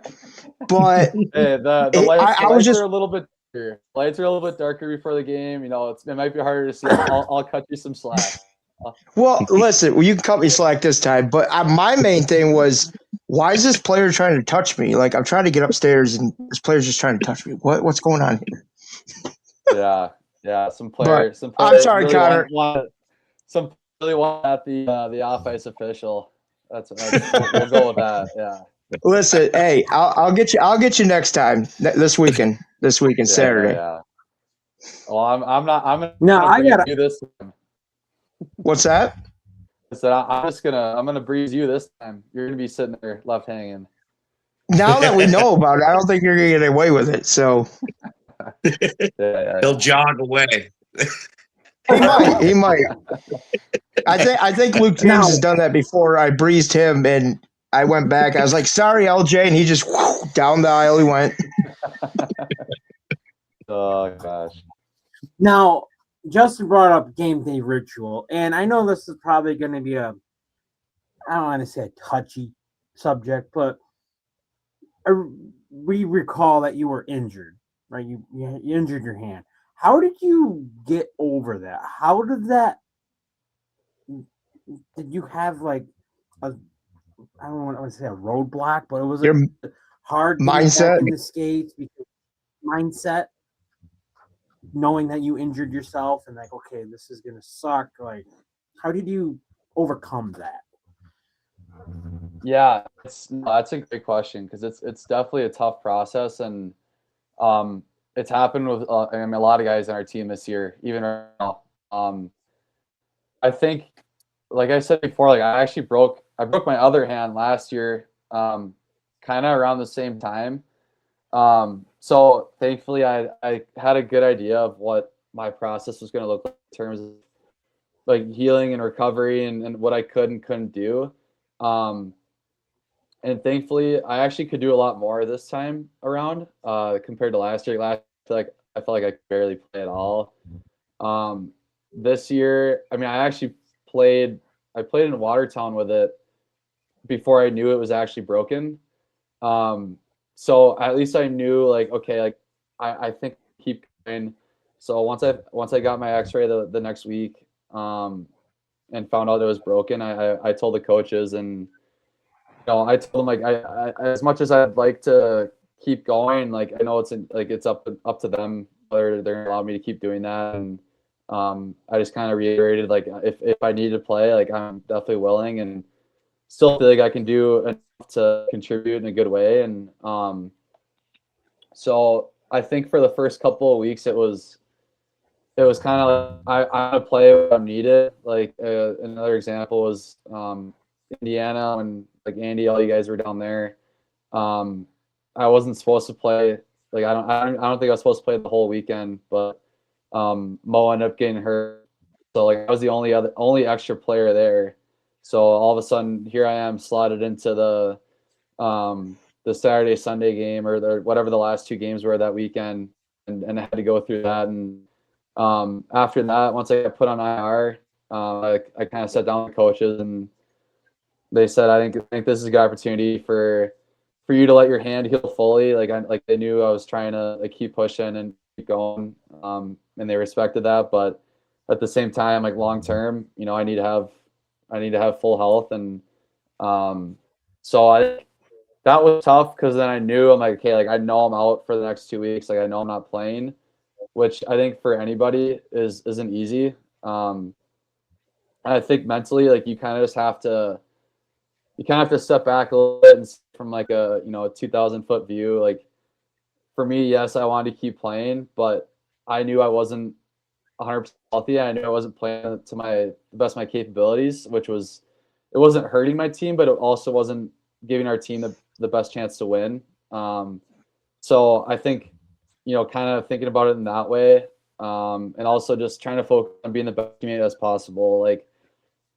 But Hey, the I was lights just are a little bit darker. Lights are a little bit darker before the game. It might be harder to see. I'll cut you some slack. well. Listen, you can cut me slack this time, but my main thing was, why is this player trying to touch me? Like I'm trying to get upstairs, and this player's just trying to touch me. What's going on here? Yeah. But Some I'm player sorry, really Connor. want at the off-ice official. We'll go with that. Yeah. Listen, hey, I'll get you. I'll get you next time. This weekend. This weekend, Saturday. Yeah. Well, I'm not. I'm No, gonna I breeze gotta. you this time. What's that? I said I'm gonna breeze you this time. You're gonna be sitting there left hanging. Now that we know about it, I don't think you're gonna get away with it. So He'll jog away. he might. He might. I think Luke James Now, has done that before. I breezed him, and I went back. I was like, "Sorry, LJ," and he just down the aisle he went. Oh gosh. now, Justin brought up game day ritual, and I know this is probably going to be I don't want to say a touchy subject, but we recall that you were injured, right? You injured your hand. How did you get over that? How did that? Did you have like a I don't want to say a roadblock, but it was Your hard getting mindset. back in the skates because mindset, knowing that you injured yourself and like, okay, this is gonna suck. Like, how did you overcome that? Yeah, that's a great question because it's definitely a tough process, and it's happened with a lot of guys on our team this year, even right now. I think, like I said before, like I broke my other hand last year, kind of around the same time. So thankfully, I had a good idea of what my process was going to look like in terms of like healing and recovery and what I could and couldn't do. And thankfully, I actually could do a lot more this time around compared to last year. I felt like I could barely play at all. This year, I mean, I played in Watertown with it before I knew it was actually broken. So at least I knew like, okay, like I think keep going. So once I got my X-ray the next week, and found out it was broken, I told the coaches, and I told them like I as much as I'd like to keep going, like I know it's up to them whether they're gonna allow me to keep doing that, and I just kind of reiterated like if I need to play, like I'm definitely willing, and still feel like I can do enough to contribute in a good way, and so I think for the first couple of weeks it was kind of like I'm gonna play when I'm needed. Like another example was Indiana, when like Andy, all you guys were down there. I wasn't supposed to play. Like I don't think I was supposed to play the whole weekend, but Mo ended up getting hurt, so like I was the only extra player there. So all of a sudden, here I am slotted into the Saturday Sunday game or whatever the last two games were that weekend, and I had to go through that. And after that, once I got put on IR, I kind of sat down with coaches, and they said, I think this is a good opportunity for you to let your hand heal fully. Like they knew I was trying to like keep pushing and keep going, and they respected that. But at the same time, like long term, I need to have full health, and so that was tough because then I knew I'm like, okay, like I know I'm out for the next 2 weeks. Like I know I'm not playing, which I think for anybody isn't easy. I think mentally, like you kind of just have to step back a little bit and from like a 2,000-foot view. Like for me, yes, I wanted to keep playing, but I knew I wasn't 100% healthy. I knew I wasn't playing to the best of my capabilities, which was it wasn't hurting my team, but it also wasn't giving our team the best chance to win. So I think kind of thinking about it in that way, and also just trying to focus on being the best teammate as possible. Like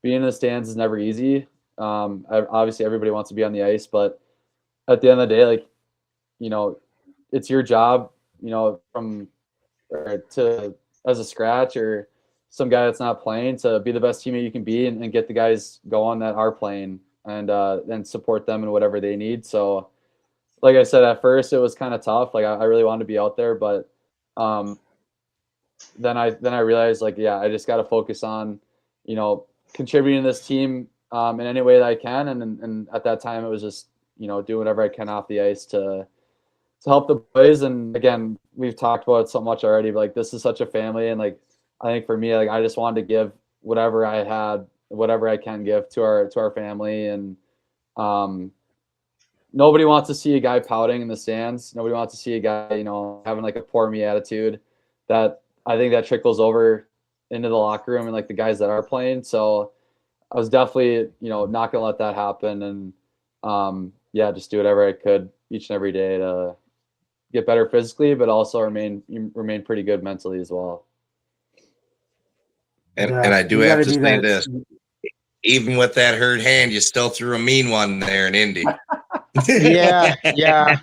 being in the stands is never easy. Obviously, everybody wants to be on the ice, but at the end of the day, like it's your job, from or to as a scratch or some guy that's not playing to be the best teammate you can be and get the guys going that are playing and support them in whatever they need. So, like I said, at first it was kind of tough. Like I really wanted to be out there, but then I realized like, yeah, I just got to focus on, contributing to this team in any way that I can. And at that time it was just, doing whatever I can off the ice to help the boys. And again, we've talked about it so much already, but like this is such a family. And like, I think for me, like I just wanted to give whatever I had, whatever I can give to our family. And nobody wants to see a guy pouting in the stands. Nobody wants to see a guy, having like a poor me attitude. That I think that trickles over into the locker room and like the guys that are playing. So I was definitely, not gonna let that happen. And yeah, just do whatever I could each and every day to get better physically, but also remain pretty good mentally as well. And Yeah, I do you have gotta to do say that. this: even with that hurt hand, you still threw a mean one there in Indy. Yeah, yeah.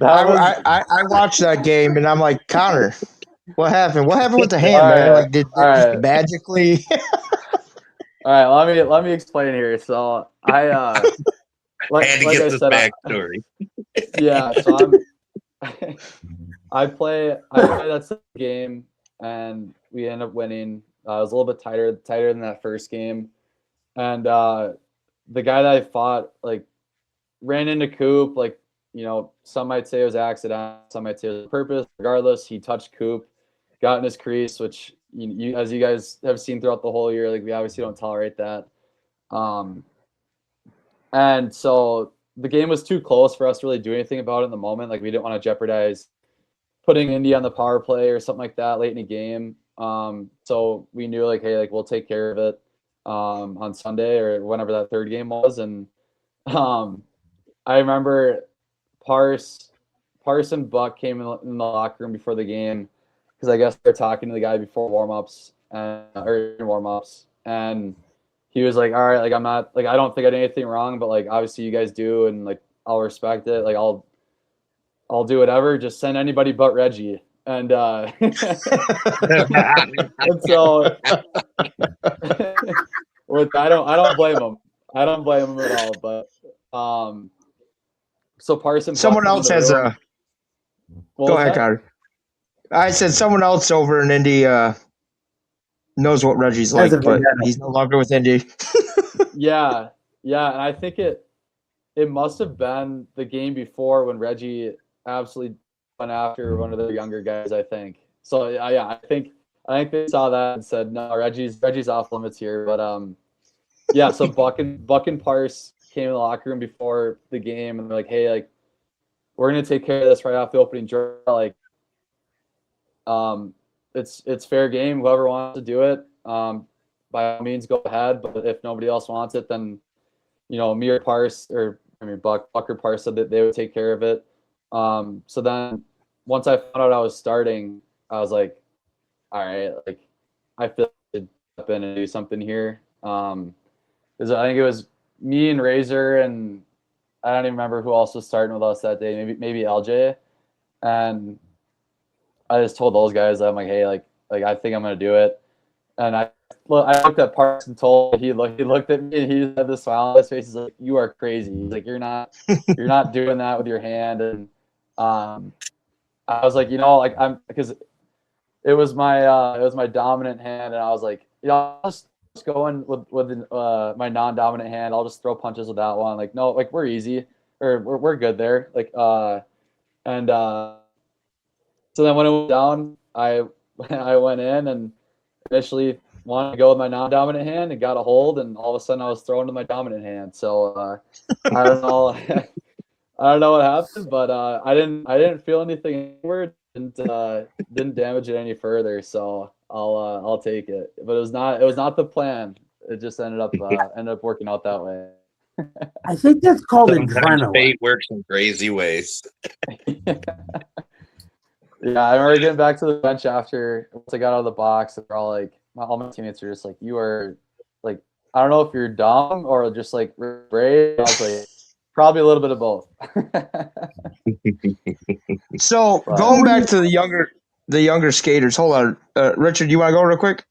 I watched that game and I'm like, Connor, what happened? What happened with the hand, All man? right, Like, did all it just right. magically? All right, let me explain here. So I I had to like get I this said, backstory. yeah. So I play that second game and we end up winning. It was a little bit tighter than that first game, and the guy that I fought like ran into Coop. Like some might say it was accident, some might say it was on purpose. Regardless, he touched Coop, got in his crease, which as you guys have seen throughout the whole year, like we obviously don't tolerate that. Um, and so the game was too close for us to really do anything about it in the moment. Like we didn't want to jeopardize putting Indy on the power play or something like that late in the game. So we knew like, hey, like we'll take care of it on Sunday or whenever that third game was. And I remember Parse and Buck came in the locker room before the game because I guess they're talking to the guy before warmups or warmups, and he was like, "All right, like I'm not like I don't think I did anything wrong, but like obviously you guys do, and like I'll respect it. Like I'll do whatever. Just send anybody but Reggie." And and so with I don't blame him. I don't blame him at all. But so Parson Someone else has a. Go ahead, Connor. I said someone else over in Indy knows what Reggie's like, but he's no longer with Indy. Yeah, and I think it must have been the game before when Reggie absolutely went after one of the younger guys. I think so. Yeah, I think they saw that and said, "No, Reggie's off limits here." But yeah. So Buck and Parse came in the locker room before the game and they're like, "Hey, like we're gonna take care of this right off the opening draw. Like, it's fair game. Whoever wants to do it, by all means, go ahead. But if nobody else wants it, then me or Parse Buck or Parse said that they would take care of it. So then once I found out I was starting, I was like, all right, like I feel like I should step in and do something here. Because I think it was me and Razor and I don't even remember who else was starting with us that day. Maybe LJ. And I just told those guys, I'm like, hey, like I think I'm gonna do it. And I looked at Parks and told he looked at me and he had this smile on his face. He's like, "You are crazy." He's like, "You're not doing that with your hand." And I was like, like I'm because it was my dominant hand, and I was like, I'll just go in with my non-dominant hand. I'll just throw punches with that one. Like, no, like we're easy. or we're good there. Like and so then when it went down, I I went in and initially wanted to go with my non-dominant hand and got a hold, and all of a sudden I was thrown to my dominant hand. So I don't know. I don't know what happened, but I didn't feel anything anywhere. Didn't damage it any further. So I'll take it. But it was not the plan. It just ended up working out that way. I think that's called Sometimes adrenaline. fate works in crazy ways. Yeah, I remember getting back to the bench after once I got out of the box, and they're all like, all my teammates are just like, "You are like, I don't know if you're dumb or just like brave." I was like, probably a little bit of both. So But- going back to the younger skaters. Hold on, Richard, you want to go real quick?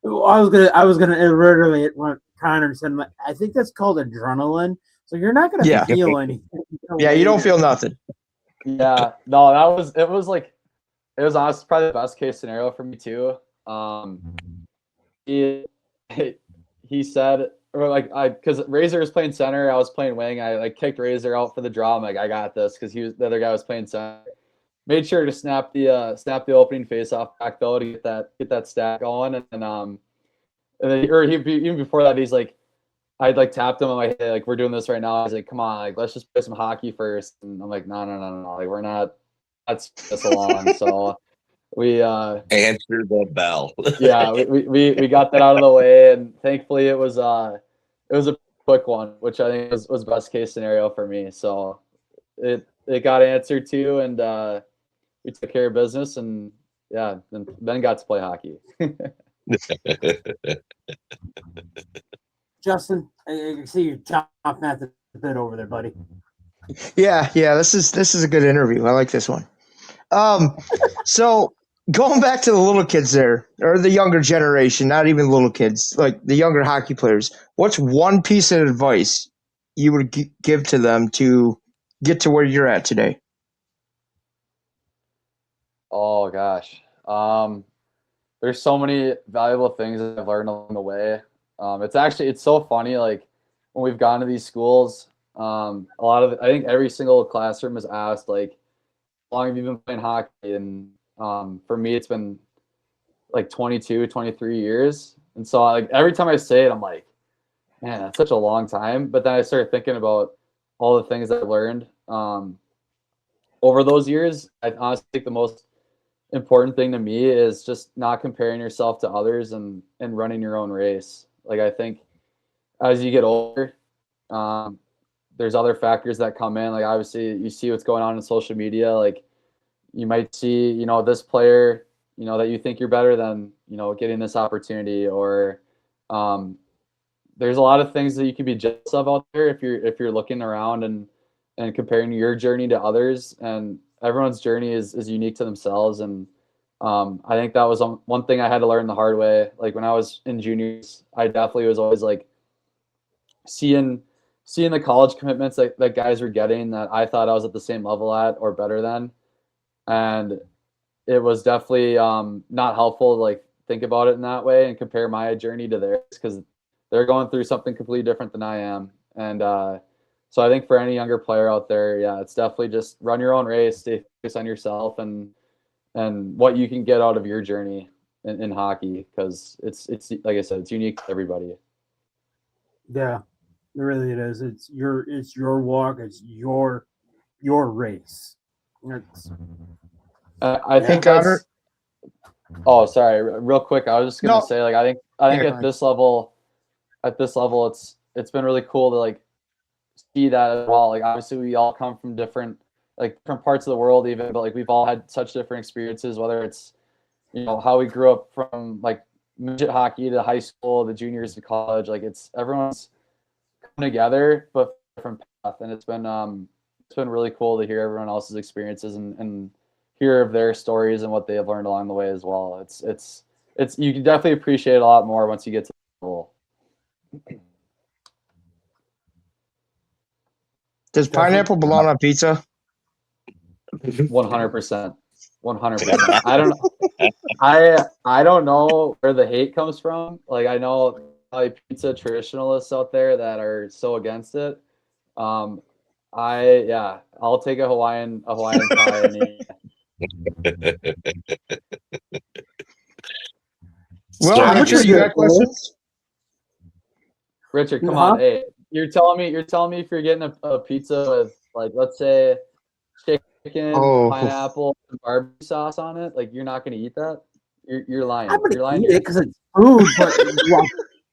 I was gonna reiterate what Connor said. I think that's called adrenaline. So you're not gonna Yeah. feel anything. until Yeah, you don't later. feel nothing. Yeah, no, it was like it was honestly probably the best case scenario for me too. He he said, or like because Razor was playing center, I was playing wing. I like kicked Razor out for the draw. I'm like, I got this because the other guy was playing center. Made sure to snap the opening face off back though to get that stack going, and then or even before that, he's like, I'd like tapped him. I'm like, hey, like we're doing this right now. He's like, come on, like let's just play some hockey first. And I'm like, no, like we're not. That's this along. So we Answer the bell. yeah, we got that out of the way, and thankfully it was a quick one, which I think was best case scenario for me. So it got answered too, and we took care of business, and yeah, then got to play hockey. Justin, I see you chopping at the bit over there, buddy. Yeah. This is a good interview. I like this one. So going back to the little kids there, or the younger generation, not even little kids, like the younger hockey players. What's one piece of advice you would give to them to get to where you're at today? Oh gosh, there's so many valuable things that I've learned along the way. It's so funny, like when we've gone to these schools, a lot of I think every single classroom is asked like, how long have you been playing hockey? And for me, it's been like 22, 23 years. And so like every time I say it, I'm like, man, that's such a long time. But then I started thinking about all the things I've learned over those years. I honestly think the most important thing to me is just not comparing yourself to others and running your own race. Like I think as you get older, there's other factors that come in. Like obviously you see what's going on in social media. Like you might see, this player, that you think you're better than, getting this opportunity, or there's a lot of things that you can be jealous of out there if you're looking around and comparing your journey to others. And everyone's journey is unique to themselves. And I think that was one thing I had to learn the hard way. Like when I was in juniors, I definitely was always like seeing the college commitments that guys were getting that I thought I was at the same level at or better than. And it was definitely not helpful to like think about it in that way and compare my journey to theirs, because they're going through something completely different than I am. And so I think for any younger player out there, yeah, it's definitely just run your own race, stay focused on yourself and what you can get out of your journey in hockey, because it's like I said, it's unique to everybody. Yeah, it really is. It's your walk. It's your race. I think Connor? that's. Oh, sorry. Real quick, I was just gonna No. say, like, I think Yeah, at this level, it's been really cool to like see that as well. Like, obviously, we all come from different parts of the world, even, but like we've all had such different experiences. Whether it's how we grew up from like midget hockey to high school, the juniors to college, like everyone's come together, but different path, and it's been really cool to hear everyone else's experiences and hear of their stories and what they have learned along the way as well. It's you can definitely appreciate it a lot more once you get to the level. Does pineapple belong on pizza? 100%. 100%. I don't know where the hate comes from. Like I know pizza traditionalists out there that are so against it. I'll take a Hawaiian pie any. Well, So, Richard, you got questions? Richard, come Huh? on. Hey, you're telling me if you're getting a pizza with, like, let's say chicken, Oh. pineapple, and barbecue sauce on it, like, you're not going to eat that? You're lying. I'm You're gonna lying. eat it because it's food, but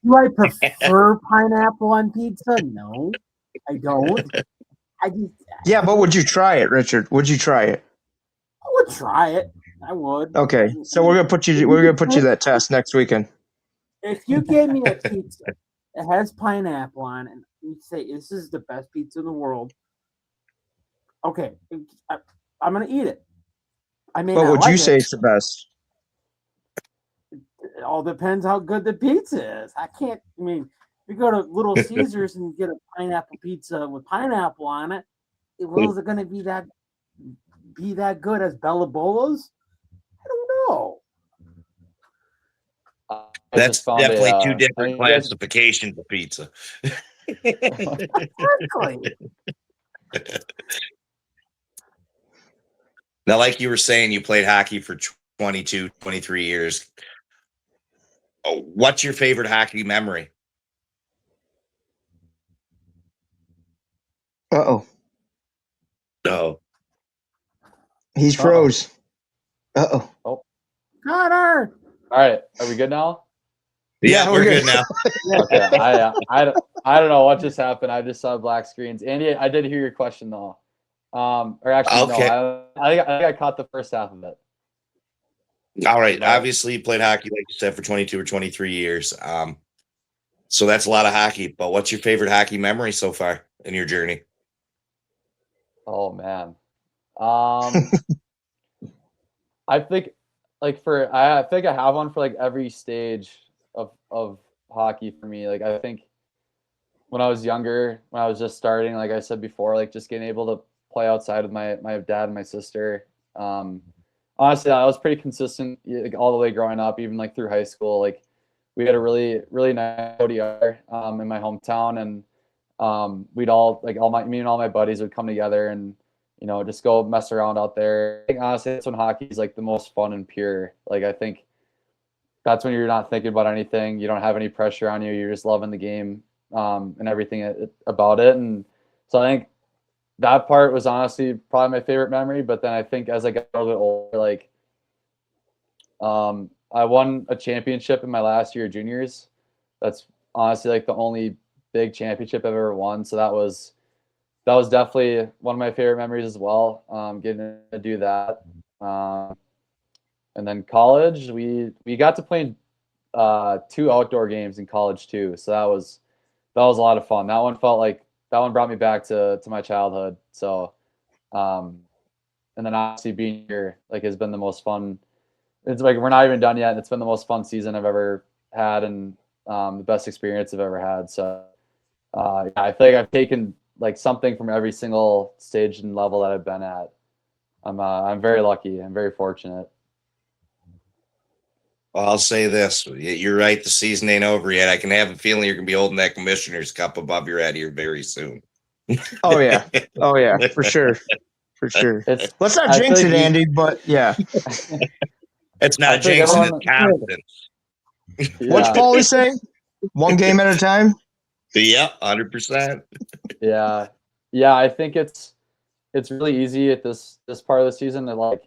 do I prefer pineapple on pizza? No, I don't. I just Yeah, but would you try it, Richard? Would you try it? I would try it. I would. Okay, so we're gonna put you that test next weekend. If you gave me a pizza that has pineapple on it, and you say this is the best pizza in the world, okay, I'm gonna eat it. I may But not would like you it. say it's the best? It all depends how good the pizza is. I can't. I mean, if you go to Little Caesars and get a pineapple pizza with pineapple on it, is it going to be that good as Bella Bola's? I don't know. that's definitely two different classifications of pizza. Exactly. Now, like you were saying, you played hockey for 22, 23 years. Oh, what's your favorite hockey memory? Uh-oh. Oh, He's froze. Uh-oh. Oh, Conner. all right. Are we good now? yeah, we're good now. Okay. I don't know what just happened. I just saw black screens. Andy, I did hear your question though. Or actually, Okay. no. I think I caught the first half of it. All right. Obviously, you played hockey, like you said, for 22 or 23 years. So that's a lot of hockey. But what's your favorite hockey memory so far in your journey? Oh man. I think I think I have one for like every stage of hockey for me. Like I think when I was younger, when I was just starting, like I said before, like just getting able to play outside with my dad and my sister. Honestly, I was pretty consistent like, all the way growing up, even like through high school. Like we had a really nice ODR in my hometown, and we'd all like me and all my buddies would come together and just go mess around out there. I think honestly, that's when hockey is like the most fun and pure. Like I think that's when you're not thinking about anything. You don't have any pressure on you. You're just loving the game and everything about it. And so I think that part was honestly probably my favorite memory. But then I think as I got a little bit older, like I won a championship in my last year of juniors. That's honestly like the only big championship I've ever won. So that was definitely one of my favorite memories as well. Getting to do that. And then college, we got to play 2 outdoor games in college too. So that was a lot of fun. That one brought me back to my childhood. So, and then obviously being here like has been the most fun. It's like we're not even done yet. And it's been the most fun season I've ever had and the best experience I've ever had. So I feel like I've taken like something from every single stage and level that I've been at. I'm very lucky. I'm very fortunate. Well, I'll say this. You're right. The season ain't over yet. I can have a feeling you're going to be holding that commissioner's cup above your head here very soon. Oh yeah. Oh yeah, for sure. For sure. Let's not jinx it, Andy, but yeah. It's not jinxing, it's confidence. Yeah. What's Paulie say? One game at a time? Yeah, 100%. Yeah. Yeah, I think it's really easy at this part of the season to like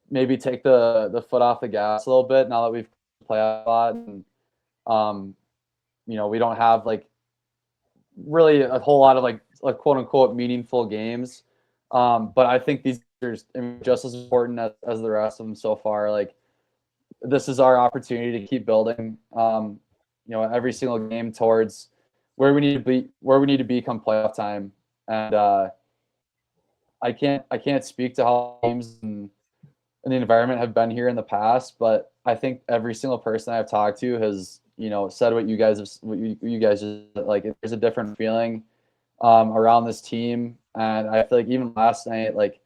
maybe take the foot off the gas a little bit now that we've played a lot and we don't have like really a whole lot of like quote unquote meaningful games. But I think these are just as important as the rest of them so far. Like this is our opportunity to keep building every single game towards where we need to be come playoff time. And I can't speak to how games and the environment have been here in the past, but I think every single person I've talked to has said what you guys just like. There's a different feeling around this team, and I feel like even last night, like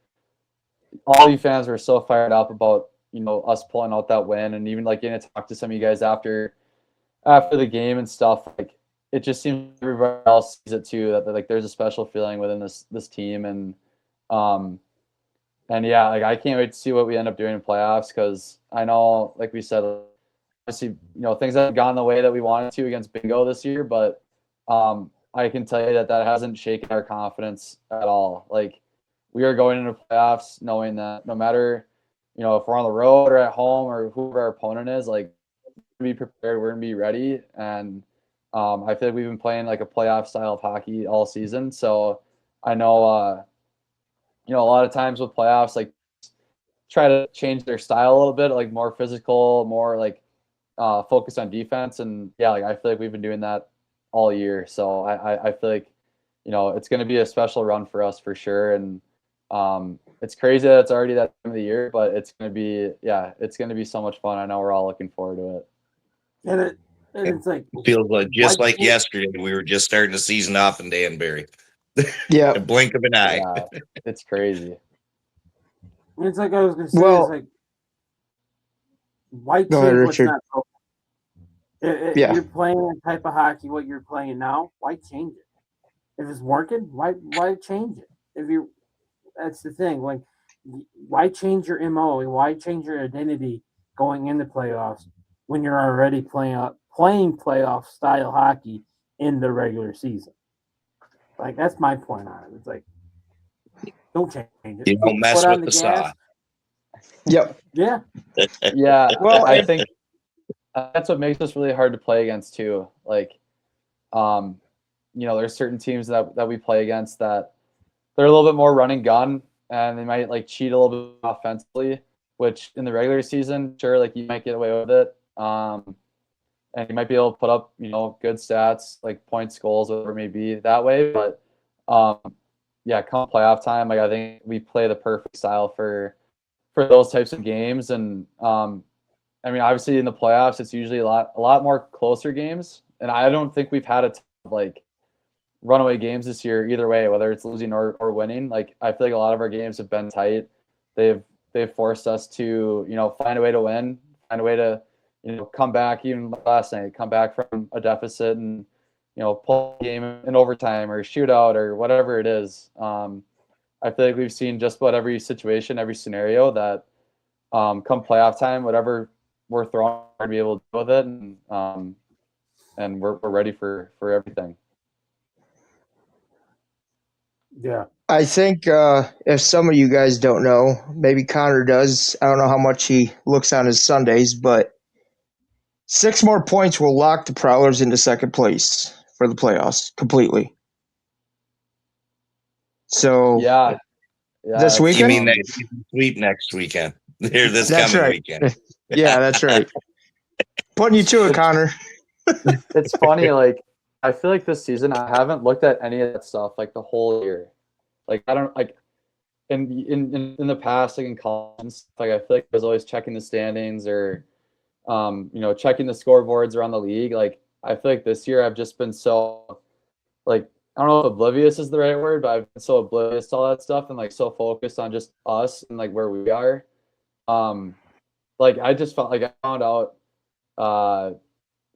all you fans were so fired up about us pulling out that win, and even like getting to talk to some of you guys after the game and stuff. Like it just seems everybody else sees it too, that like there's a special feeling within this team, um and yeah, like I can't wait to see what we end up doing in playoffs, because I know, like we said, obviously, things haven't gone the way that we wanted to against Bingo this year, but I can tell you that hasn't shaken our confidence at all. Like, we are going into playoffs knowing that no matter, if we're on the road or at home or whoever our opponent is, like, we're gonna be prepared, we're gonna be ready, and I feel like we've been playing like a playoff style of hockey all season. So I know, a lot of times with playoffs, like, try to change their style a little bit, like more physical, more like focus on defense. And yeah, like I feel like we've been doing that all year. So I feel like, it's going to be a special run for us for sure. And it's crazy that it's already that time of the year, but it's going to be, it's going to be so much fun. I know we're all looking forward to it. And it's like, Feels like just why like can't- yesterday we were just starting the season off in Danbury. Yeah. A blink of an eye. Yeah, it's crazy. It's like I was gonna say, Well- it's like, why Go ahead, change what's Richard. not broken? Yeah. You're playing a type of hockey what you're playing now. Why change it? If it's working, why change it? That's the thing. Like, why change your MO? Why change your identity going into playoffs when you're already playing playoff style hockey in the regular season? Like, that's my point on it. It's like, don't change it. You don't mess Put on with the saw. Yep. Yeah. Yeah, Well, I think that's what makes us really hard to play against too. Like, there's certain teams that we play against that they're a little bit more run and gun, and they might like cheat a little bit offensively, which in the regular season, sure, like you might get away with it. And you might be able to put up, good stats, like points, goals, whatever it may be that way. But yeah, come playoff time, like I think we play the perfect style for those types of games. And I mean, obviously in the playoffs, it's usually a lot more closer games. And I don't think we've had a ton of like runaway games this year either way, whether it's losing or winning. Like, I feel like a lot of our games have been tight. They've forced us to, find a way to win, find a way to, come back. Even last night, come back from a deficit and, pull a game in overtime or shootout or whatever it is. I feel like we've seen just about every situation, every scenario that come playoff time, whatever we're throwing, to be able to deal with it, and we're ready for everything. Yeah. I think if some of you guys don't know, maybe Connor does. I don't know how much he looks on his Sundays, but 6 more points will lock the Prowlers into second place for the playoffs completely. So Yeah, this that's You weekend? mean that sweep next weekend? Here, this That's coming right. weekend. Yeah, that's right. Putting you to it, Connor. It's funny. Like, I feel like this season I haven't looked at any of that stuff like the whole year. Like, I don't like in the past, like in college and stuff, like I feel like I was always checking the standings or checking the scoreboards around the league. Like, I feel like this year I've just been so, like, I don't know if oblivious is the right word, but I've been so oblivious to all that stuff and like so focused on just us and like where we are. Like, I just felt like I found out, I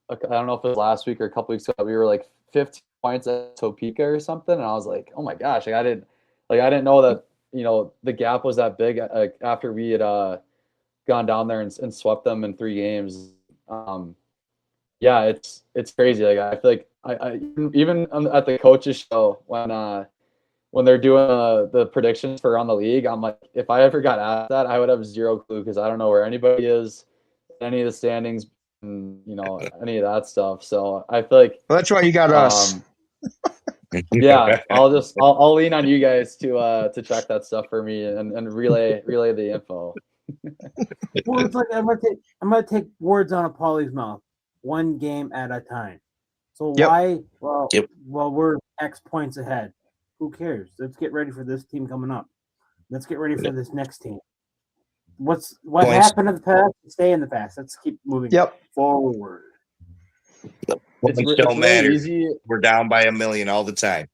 don't know if it was last week or a couple weeks ago, we were like 15 points at Topeka or something, and I was like, oh my gosh, like I didn't know that the gap was that big. Like, after we had gone down there and swept them in 3 games. Yeah, it's crazy. Like, I feel like I even at the coaches show when they're doing the predictions for around the league, I'm like, if I ever got asked that, I would have zero clue, because I don't know where anybody is, any of the standings, and any of that stuff. So I feel like, Well, that's why you got us. yeah, I'll lean on you guys to check that stuff for me and relay the info. Well, it's like I'm gonna take words out of Paulie's mouth. One game at a time. So Yep. why? Well, Yep. we're X points ahead. Who cares? Let's get ready for this team coming up. Let's get ready for this next team. What Points. happened in the past? Stay in the past. Let's keep moving forward. Points It's don't really matter. easy. We're down by 1 million all the time.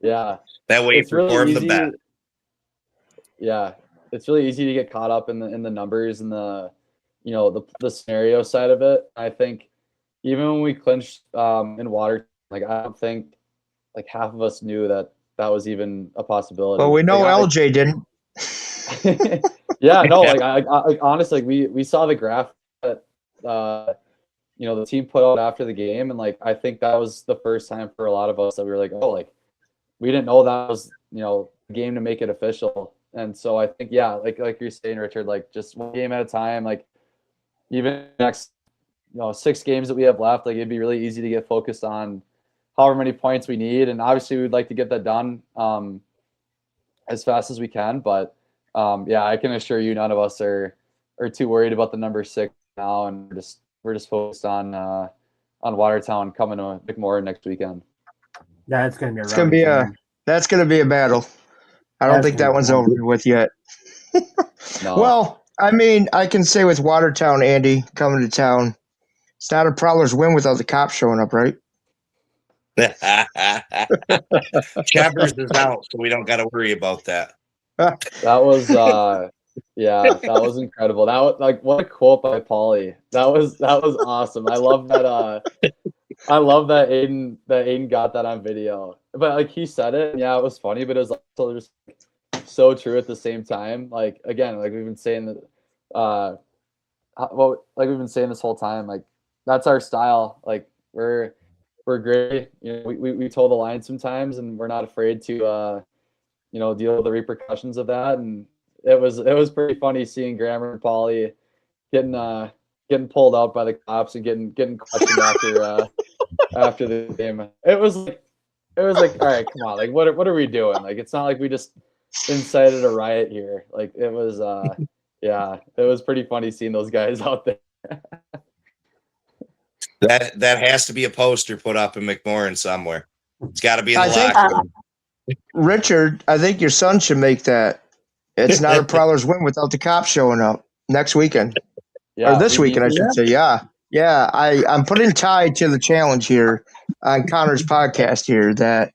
Yeah, That way, it's really perform the easy. best. Yeah, it's really easy to get caught up in the numbers and the the scenario side of it. I think even when we clinched in water, like I don't think like half of us knew that was even a possibility. Well, we know Like, LJ didn't. yeah, no, like honestly, like we saw the graph that the team put out after the game, and like I think that was the first time for a lot of us that we were like, oh, like we didn't know that was the game to make it official. And so I think like you're saying, Richard, like just one game at a time. Like even next 6 games that we have left, like it'd be really easy to get focused on however many points we need, and obviously we'd like to get that done as fast as we can. But I can assure you, none of us are too worried about the number 6 now, and we're just focused on Watertown coming to McMorran next weekend. Yeah, it's gonna be. That's gonna be a battle. I don't think that one's over with yet. No. Well, I mean, I can say with Watertown, Andy coming to town, it's not a Prowlers win without the cops showing up, right? Chambers is out, so we don't got to worry about that. That was that was incredible. That was like, what a quote by Paulie. That was awesome. I love that Aiden got that on video. But like he said it, and yeah, it was funny, but it was also just so true at the same time. Like again, like we've been saying that like we've been saying this whole time, like that's our style. Like we're great. We toe the line sometimes, and we're not afraid to deal with the repercussions of that. And it was pretty funny seeing Grammer and Paulie getting pulled out by the cops and getting questioned after the game. It was like, all right, come on, like what are we doing? Like it's not like we just incited a riot here. Like it was it was pretty funny seeing those guys out there. That has to be a poster put up in McMorran somewhere. It's got to be in the locker room. Richard, I think your son should make that. It's not a Prowlers win without the cops showing up next weekend. Or this weekend, I should say. Yeah. I'm putting Ty to the challenge here on Connor's podcast here that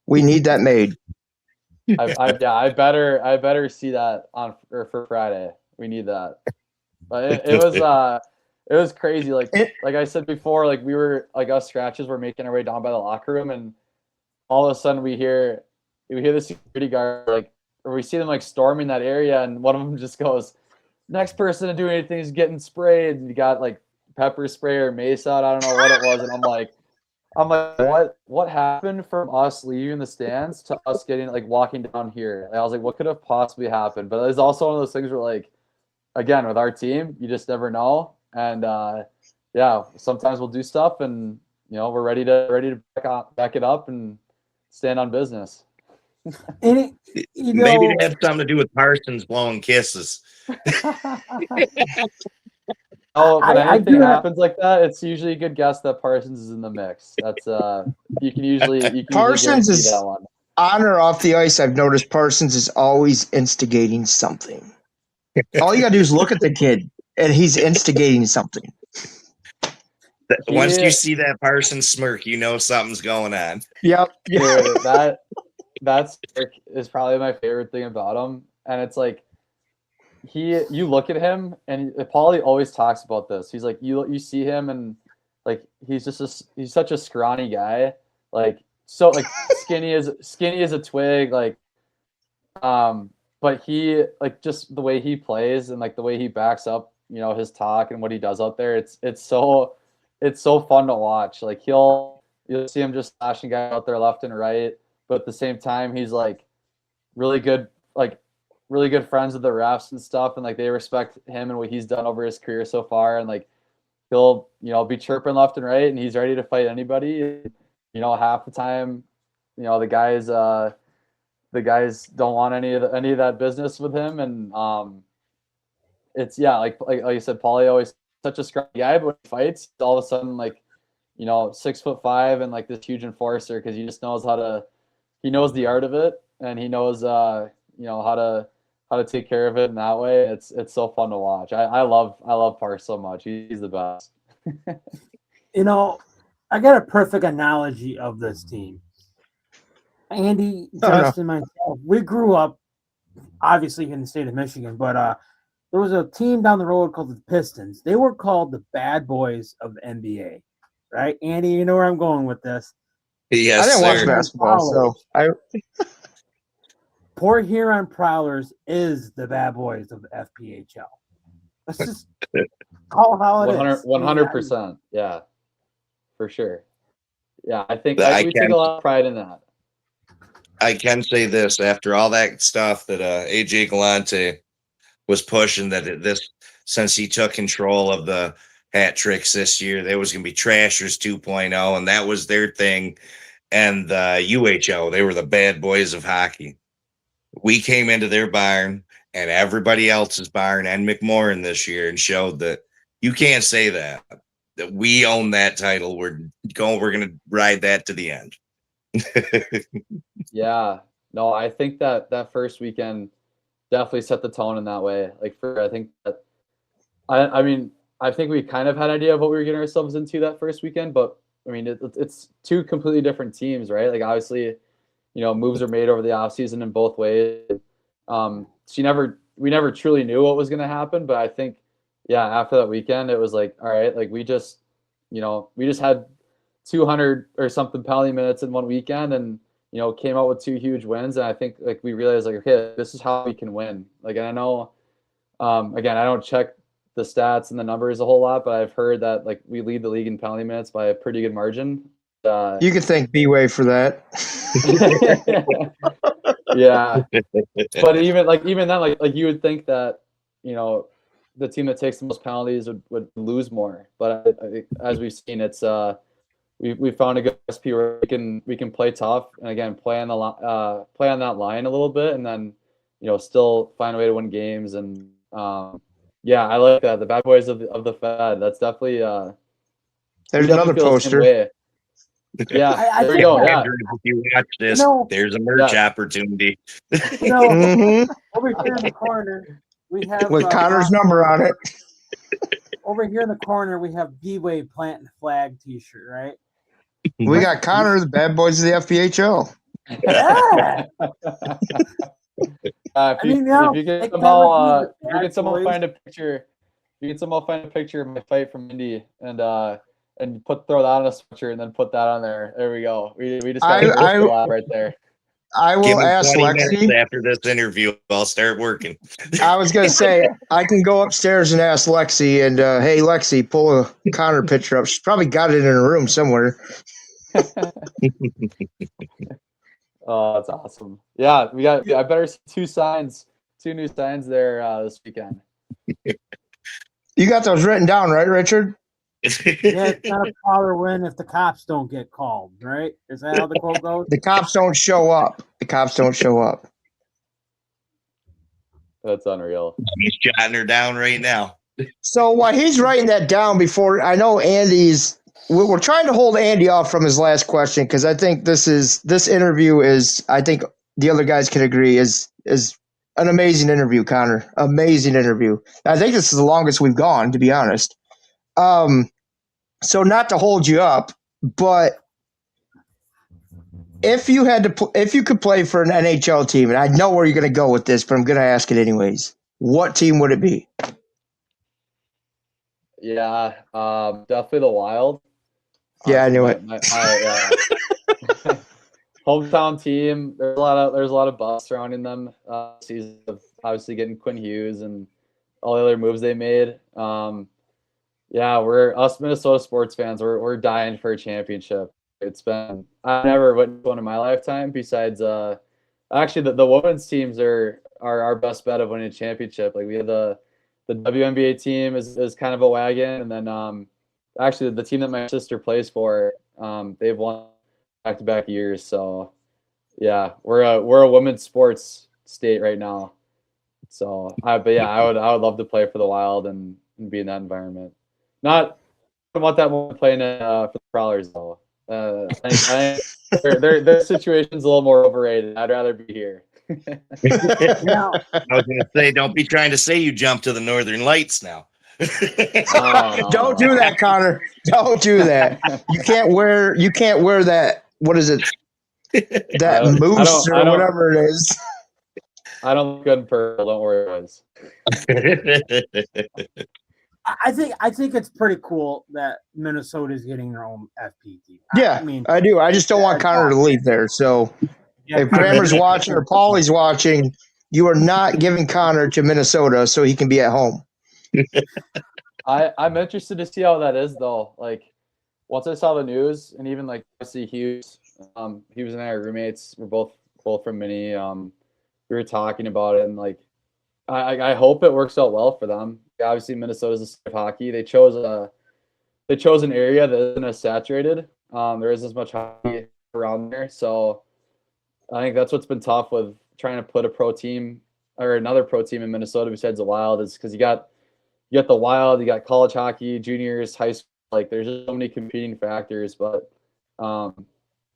we need that made. I better see that for Friday. We need that. But it was crazy. Like I said before, like we were like us scratches were making our way down by the locker room, and all of a sudden we hear the security guard or we see them like storming that area, and one of them just goes, "Next person to do anything is getting sprayed." And you got like pepper spray or mace out. I don't know what it was, and I'm like, what happened from us leaving the stands to us getting like walking down here? I was like, what could have possibly happened? But it's also one of those things where like, again, with our team, you just never know. And sometimes we'll do stuff, and we're ready to back it up and stand on business. Maybe it had something to do with Parsons blowing kisses. Oh, if anything happens like that, it's usually a good guess that Parsons is in the mix. That's you can usually Parsons is that one. On or off the ice. I've noticed Parsons is always instigating something. All you gotta do is look at the kid, and he's instigating something. Once you see that Parsons smirk, you know something's going on. Yep. Dude, that smirk is probably my favorite thing about him, and it's like. You look at him, and Paulie always talks about this. He's like, you see him, and like he's such a scrawny guy, like so like skinny as a twig, like but he like just the way he plays and like the way he backs up, his talk and what he does out there. It's so fun to watch. Like you'll see him just slashing guys out there left and right, but at the same time he's like really good friends with the refs and stuff, and like they respect him and what he's done over his career so far, and like he'll be chirping left and right, and he's ready to fight anybody. Half the time the guys don't want any of that business with him, and it's like you said, Paulie always such a scrawny guy, but when he fights, all of a sudden 6'5" and like this huge enforcer, because he just knows he knows the art of it, and he knows how to take care of it in that way. It's so fun to watch. I love Parse so much. He's the best. I got a perfect analogy of this team. Andy, Justin, myself, we grew up obviously in the state of Michigan, but there was a team down the road called the Pistons. They were called the bad boys of the NBA. right? Andy, you know where I'm going with this. Yes, I didn't watch sir. basketball, so Port Huron Prowlers is the bad boys of the FPHL. Let's just call it how it is. 100%. Yeah, for sure. Yeah, I think I we take a lot of pride in that. I can say this after all that stuff that AJ Galante was pushing, that this since he took control of the hat tricks this year, there was going to be Trashers 2.0, and that was their thing. And the UHO, they were the bad boys of hockey. We came into their barn and everybody else's barn and McMorrin this year and showed that you can't say that we own that title. We're going to ride that to the end. Yeah, no, I think that first weekend definitely set the tone in that way. Like I think that I mean, I think we kind of had an idea of what we were getting ourselves into that first weekend, but I mean, it's two completely different teams, right? Like obviously, moves are made over the offseason in both ways. We never truly knew what was going to happen, but I think, yeah, after that weekend, it was like, all right, like we just had 200 or something penalty minutes in one weekend, and came out with two huge wins, and I think like we realized like, okay, this is how we can win. Like, and I know, again, I don't check the stats and the numbers a whole lot, but I've heard that like we lead the league in penalty minutes by a pretty good margin. you can thank B-Way for that. Yeah, but even then, like you would think that the team that takes the most penalties would lose more, but I, as we've seen, it's we found a good recipe where we can play tough and again play on that line a little bit, and then still find a way to win games. And yeah, I like that, the bad boys of the Fed. That's definitely There's another poster. Yeah, there we go. Yeah, If you watch this, there's a merch opportunity. Over here in the corner, we have with Connor's number on it. Over here in the corner, we have B-Way planting flag T-shirt, right? We got Connor, the bad boys of the FPHL. Yeah. If you can somehow find a picture, of my fight from Indy and throw that on a sweatshirt and then put that on there. There we go. We just got a lot right there. I will ask Lexi after this interview. I'll start working. I was gonna say I can go upstairs and ask Lexi, and hey Lexi, pull a Connor picture up. She's probably got it in her room somewhere. Oh, that's awesome. Yeah, I better see two new signs there this weekend. You got those written down, right, Richard? Yeah, it's not a power win if the cops don't get called, right? Is that how the quote goes? The cops don't show up. That's unreal. He's jotting her down right now. So while he's writing that down, I know we're trying to hold Andy off from his last question, because I think this interview is, I think the other guys can agree, is an amazing interview, Connor. Amazing interview. I think this is the longest we've gone, to be honest. So not to hold you up, but if you could play for an NHL team, and I know where you're going to go with this, but I'm going to ask it anyways, what team would it be? Yeah, definitely the Wild. Yeah, I knew it. Hometown team. There's a lot of buzz surrounding them. Season of obviously getting Quinn Hughes and all the other moves they made. Yeah, we're us Minnesota sports fans. We're dying for a championship. I've never went one in my lifetime. Besides, actually, the women's teams are our best bet of winning a championship. Like we have the WNBA team is kind of a wagon, and then actually the team that my sister plays for, they've won back-to-back years. So yeah, we're a women's sports state right now. So I would love to play for the Wild and be in that environment. I don't want that one playing for the Prowlers though. Their situation's a little more overrated. I'd rather be here. I was going to say, don't be trying to say you jumped to the Northern Lights now. Don't do that, Connor. Don't do that. You can't wear that. What is it? That moose or whatever it is. I don't look good in purple. Don't worry, guys. I think it's pretty cool that Minnesota's getting their own FPT. Yeah, I mean, I do. I just don't want that's Connor to awesome. leave there. So Yeah, if Connor, Kramer's watching or Paulie's watching, you are not giving Connor to Minnesota so he can be at home. I'm interested to see how that is though. Like once I saw the news, and even like see Hughes, Hughes and I are roommates. We're both from Mini. We were talking about it, and like I hope it works out well for them. Obviously, Minnesota's a state of hockey. They chose an area that isn't as saturated. There isn't as much hockey around there, so I think that's what's been tough with trying to put a pro team or another pro team in Minnesota besides the Wild is because you got the Wild, you got college hockey, juniors, high school. Like there's just so many competing factors, but I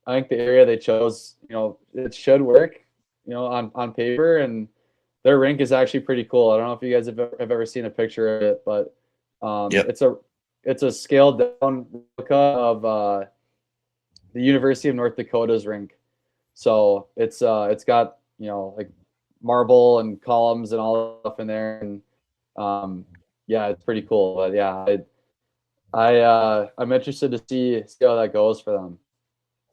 think the area they chose, it should work, on paper, and their rink is actually pretty cool. I don't know if you guys have ever seen a picture of it, but Yep. it's a scaled down replica of the University of North Dakota's rink. So it's got like marble and columns and all that stuff in there, and yeah, it's pretty cool. But yeah, I'm interested to see how that goes for them.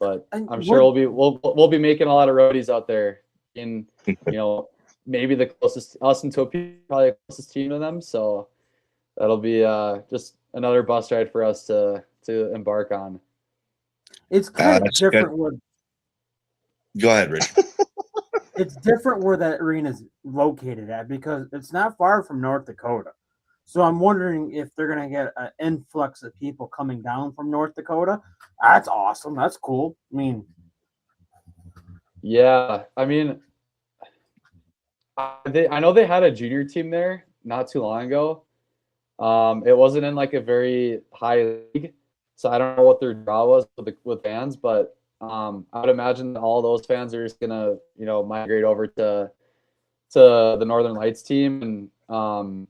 But And I'm sure we'll be making a lot of roadies out there. In maybe the closest us and Topi probably the closest team to them. So that'll be just another bus ride for us to embark on. it's kind of That's different good. where Go ahead, Rich. it's different where that arena is located at because it's not far from North Dakota. So I'm wondering if they're gonna get an influx of people coming down from North Dakota. That's awesome. That's cool. I mean, Yeah, I mean, I know they had a junior team there not too long ago. It wasn't in like a very high league, so I don't know what their draw was with fans, but I would imagine all those fans are just gonna migrate over to the Northern Lights team, and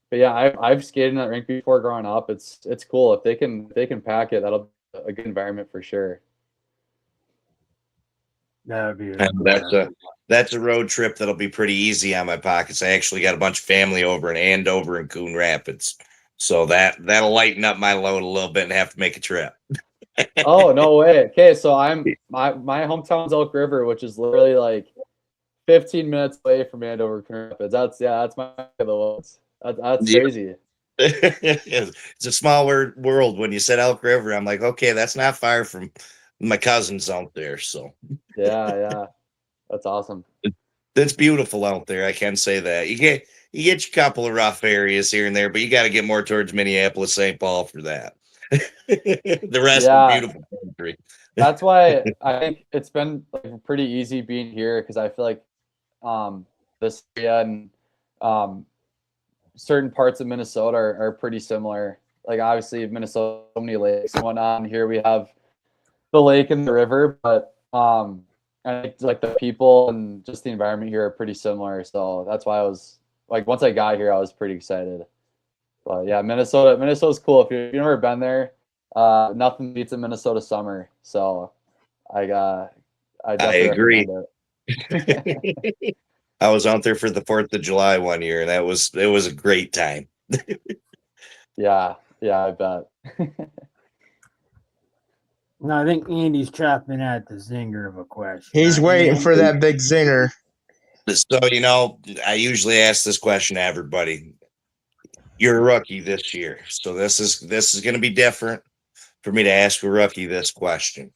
but yeah, I've skated in that rink before growing up. It's cool if they can pack it. That'll be a good environment for sure. that would be. And that's a road trip that'll be pretty easy on my pockets. I actually got a bunch of family over in Andover and Coon Rapids, so that'll lighten up my load a little bit and have to make a trip. Oh, no way. Okay, so my hometown's Elk River, which is literally like 15 minutes away from Andover, Coon Rapids. That's my neck of the woods. That's Yep. crazy. It's a small world. When you said Elk River, I'm like, okay, that's not far from my cousins out there. So Yeah, that's awesome. it's beautiful out there. I can say that. You get your couple of rough areas here and there, but you got to get more towards Minneapolis, St. Paul for that. The rest is Yeah, beautiful country. that's why I think it's been like pretty easy being here because I feel like this area and um, certain parts of Minnesota are pretty similar. Like obviously Minnesota, so many lakes and whatnot. And here we have the lake and the river, but I think like the people and just the environment here are pretty similar. So that's why I was like, once I got here, I was pretty excited. But yeah, Minnesota's cool. If you've never been there, nothing beats a Minnesota summer. So I definitely agree. recommend it. I was out there for the 4th of July one year, and it was a great time. Yeah, I bet. No, I think Andy's chopping at the zinger of a question. He's waiting for that big zinger. So, I usually ask this question to everybody. You're a rookie this year, so this is going to be different for me to ask a rookie this question.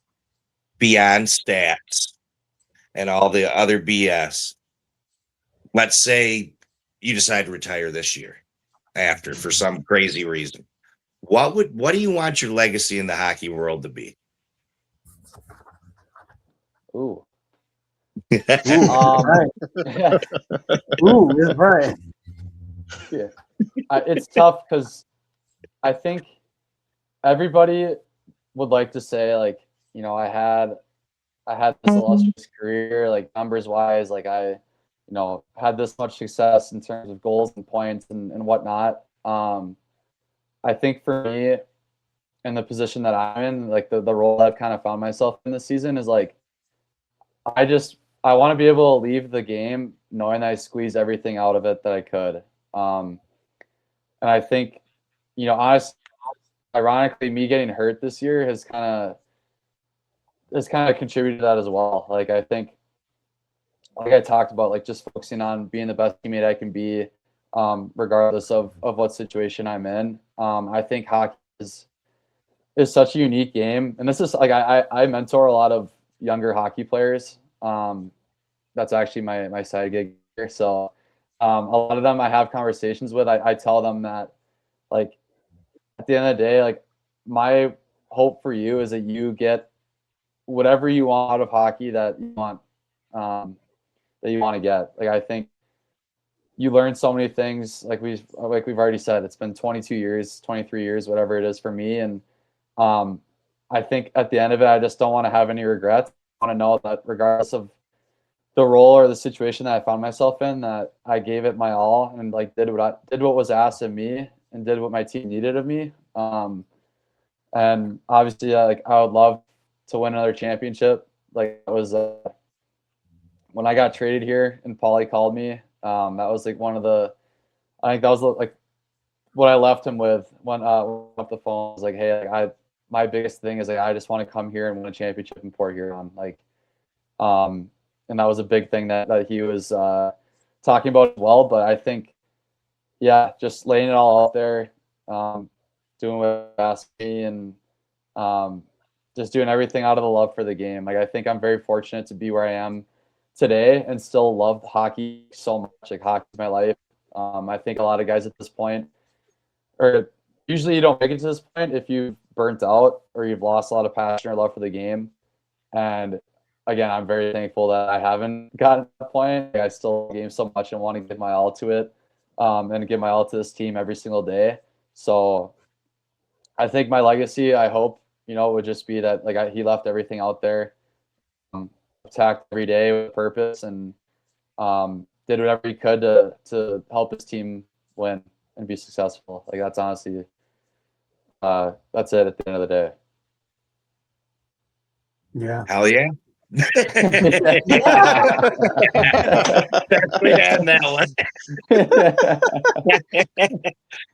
Beyond stats and all the other BS, let's say you decide to retire this year after for some crazy reason. What do you want your legacy in the hockey world to be? Ooh. Right. Ooh, you're right. Yeah. It's tough because I think everybody would like to say like, I had this illustrious career, like numbers wise, like I, had this much success in terms of goals and points and whatnot. I think for me, in the position that I'm in, like the role I've kind of found myself in this season is like, I want to be able to leave the game knowing that I squeezed everything out of it that I could. And I think honestly, ironically, me getting hurt this year has kind of contributed to that as well. Like I think, like I talked about, like just focusing on being the best teammate I can be, regardless of what situation I'm in. I think hockey is such a unique game, and this is like I mentor a lot of younger hockey players. That's actually my side gig here. So a lot of them I have conversations with. I tell them that, like, at the end of the day, like, my hope for you is that you get whatever you want out of hockey that you want, to get. Like, I think you learn so many things. Like we've already said, it's been 22 years, 23 years, whatever it is for me, and I think at the end of it, I just don't want to have any regrets. I want to know that regardless of the role or the situation that I found myself in, that I gave it my all and like did what was asked of me and did what my team needed of me. And obviously, like I would love to win another championship. Like it was when I got traded here and Paulie called me. That was like I think that was like what I left him with when off the phone. I was like, hey, like, my biggest thing is like I just want to come here and win a championship in Port Huron. Like, and that was a big thing that he was talking about as well. But I think, yeah, just laying it all out there, doing what he asked me, and just doing everything out of the love for the game. Like I think I'm very fortunate to be where I am today and still love hockey so much. Like hockey is my life. I think a lot of guys at this point, or usually you don't make it to this point if you've burnt out or you've lost a lot of passion or love for the game. And again, I'm very thankful that I haven't gotten to that point. I still love the game so much and want to give my all to it, and give my all to this team every single day. So I think my legacy, I hope, would just be that like he left everything out there, attacked every day with purpose, and did whatever he could to help his team win and be successful. Like that's honestly, that's it at the end of the day. Yeah. Hell yeah. We had that one.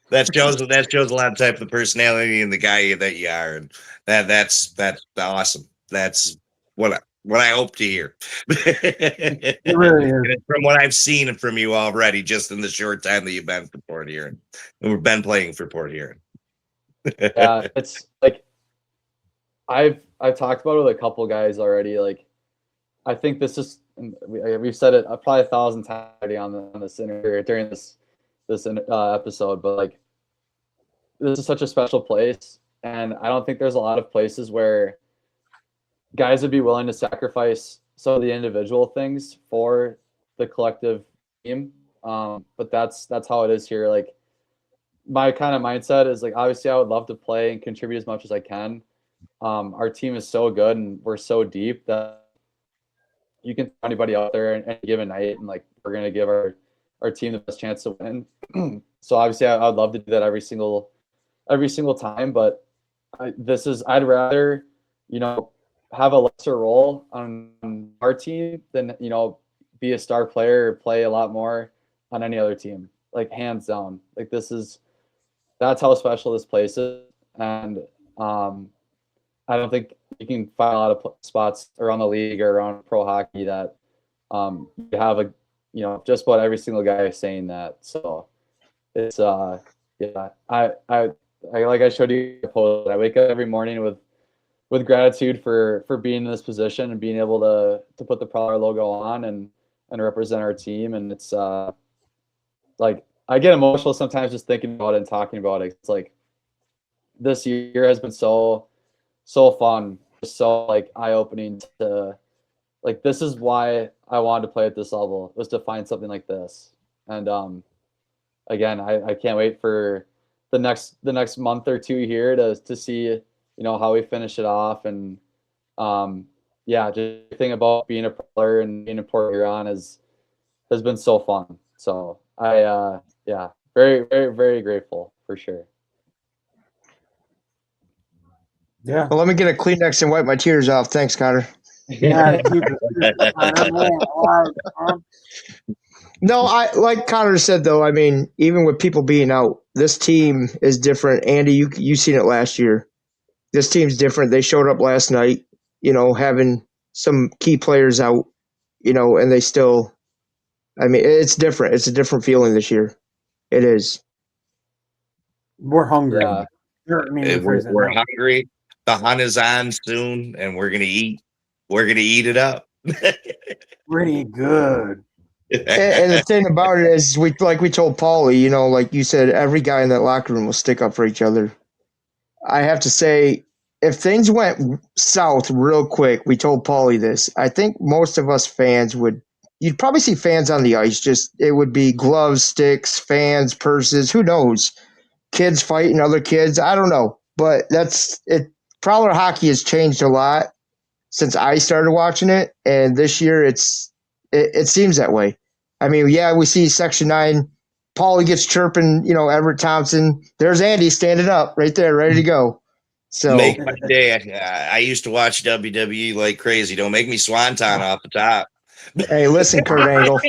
That shows a lot of type of personality and the guy that you are, and that's awesome. That's what I hope to hear. It really is. From what I've seen from you already, just in the short time that you've been for Port Huron, and we've been playing for Port Huron. Yeah, it's like I've talked about it with a couple guys already. Like I think this is, we've said it probably 1,000 times already on this interview during this episode, but like this is such a special place, and I don't think there's a lot of places where guys would be willing to sacrifice some of the individual things for the collective team. But that's how it is here. Like my kind of mindset is like, obviously I would love to play and contribute as much as I can. Our team is so good and we're so deep that you can throw anybody out there and give a night, and like we're gonna give our team the best chance to win. So obviously I'd love to do that every single time, but I'd rather have a lesser role on our team than be a star player or play a lot more on any other team, like hands down. Like that's how special this place is, and I don't think you can find a lot of spots around the league or around pro hockey that you have just about every single guy saying that. So it's yeah, I like I showed you a post. I wake up every morning with gratitude for being in this position and being able to put the Prowler logo on and represent our team. And it's like I get emotional sometimes just thinking about it and talking about it. It's like this year has been so fun, so like eye-opening to like this is why I wanted to play at this level, was to find something like this. And again, I can't wait for the next month or two here to see how we finish it off. And yeah, just the thing about being a player and being in Port Huron has been so fun. So yeah, very, very, very grateful for sure. Yeah. Well, let me get a Kleenex and wipe my tears off. Thanks, Conner. Yeah. Keep it. No, I like Connor said though. I mean, even with people being out, this team is different. Andy, you seen it last year. This team's different. They showed up last night, having some key players out, and they still. I mean, it's different. It's a different feeling this year. It is. We're hungry. Yeah. Sure, I mean, We're hungry. The hunt is on soon, and we're gonna eat. We're gonna eat it up. pretty good. And the thing about it is, we told Paulie, like you said, every guy in that locker room will stick up for each other. I have to say, if things went south real quick, we told Paulie this. I think most of us fans you'd probably see fans on the ice. Just it would be gloves, sticks, fans, purses. Who knows? Kids fighting other kids. I don't know, but that's it. Prowler hockey has changed a lot since I started watching it, and this year it seems that way. I mean, yeah, we see Section 9. Paulie gets chirping, Everett Thompson. There's Andy standing up right there, ready to go. So Make my day. I used to watch WWE like crazy. Don't make me swanton off the top. hey, listen, Kurt Angle.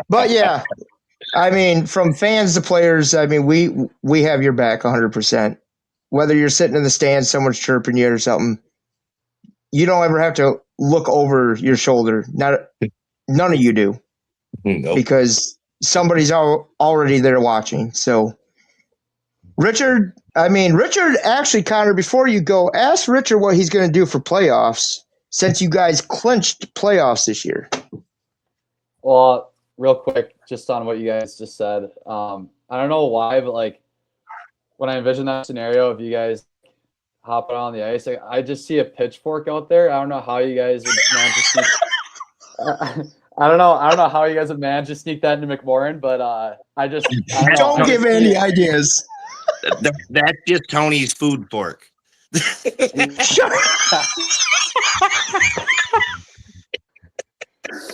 But yeah, I mean, from fans to players, I mean, we have your back 100%. Whether you're sitting in the stands, someone's chirping you or something, you don't ever have to look over your shoulder. None of you do, Nope. because somebody's already there watching. So, Richard, actually, Connor, before you go, ask Richard what he's going to do for playoffs since you guys clinched playoffs this year. Well, real quick, just on what you guys just said. I don't know why, but like when I envision that scenario of you guys hopping on the ice, I just see a pitchfork out there. I don't know how you guys would manage to sneak. I don't know how you guys would manage to sneak that into McMorrin, but I don't give any ideas. That's just Tony's food fork.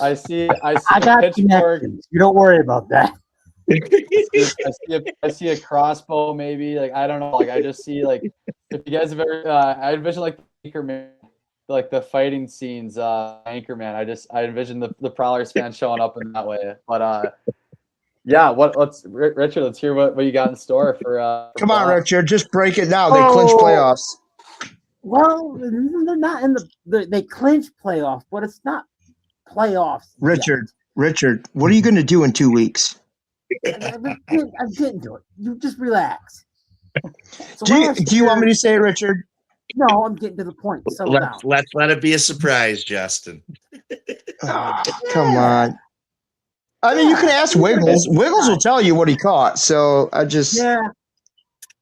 I see I got a pitchfork. You don't worry about that. I see a crossbow, maybe. Like I don't know. Like I just see like if you guys have ever, I envision like the Anchorman, like the fighting scenes, Anchorman. I envision the Prowlers fans showing up in that way. But yeah, Richard? Let's hear what you got in store for. Come on, Richard, just break it now. They clinched playoffs. Well, they're not in they clinched playoffs, but it's not playoffs. Richard, what are you going to do in 2 weeks? I'm getting to it. You just relax. So do you want me to say it, Richard? No, I'm getting to the point. Let's let it be a surprise, Justin. Come on. I mean, you can ask Wiggles. Wiggles will tell you what he caught. So I just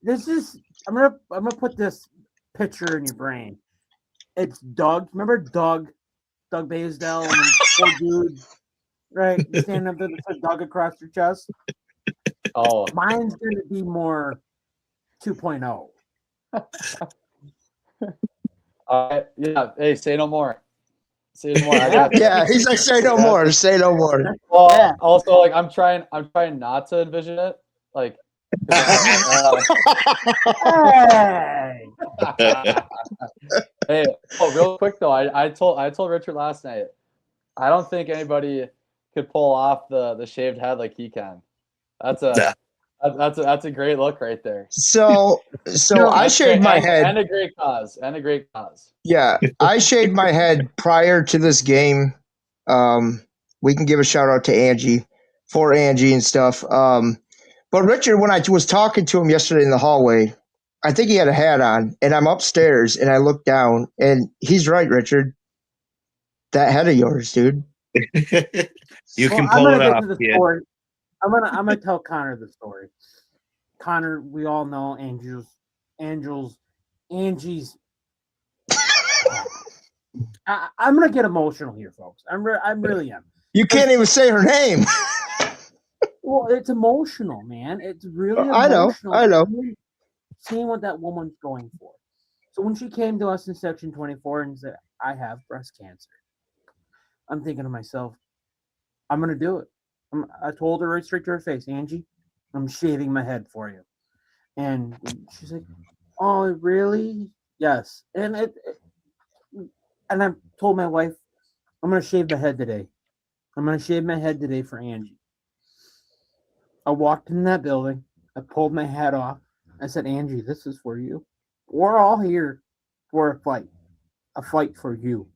This is I'm gonna put this picture in your brain. It's Doug. Remember Doug Baysdale and poor dude, right? Standing up there with Doug across your chest. Oh, Mine's gonna be more 2.0. Yeah. Hey, say no more. Say no more. I got yeah. He's like, say no more. Say no more. Well, also, like I'm trying not to envision it. Like, hey, real quick though, I told Richard last night, I don't think anybody could pull off the shaved head like he can. That's a great look right there. So I shaved my head. And a great cause. Yeah, I shaved my head prior to this game. We can give a shout out to Angie and stuff. But Richard, when I was talking to him yesterday in the hallway, I think he had a hat on, and I'm upstairs and I look down, and he's right, Richard. That head of yours, dude. You can pull it off. Yeah. I'm gonna tell Connor the story. Connor, we all know Angie's. I'm gonna get emotional here, folks. I really am. You can't even say her name. Well, it's emotional, man. It's really emotional. I know. Seeing what that woman's going for. So when she came to us in Section 24 and said, "I have breast cancer," I'm thinking to myself, "I'm gonna do it." I told her right straight to her face, "Angie, I'm shaving my head for you." And she's like, "Oh, really?" Yes. And I told my wife, I'm gonna shave my head today. I'm gonna shave my head today for Angie. I walked in that building. I pulled my hat off. I said, Angie, this is for you. We're all here for a fight for you.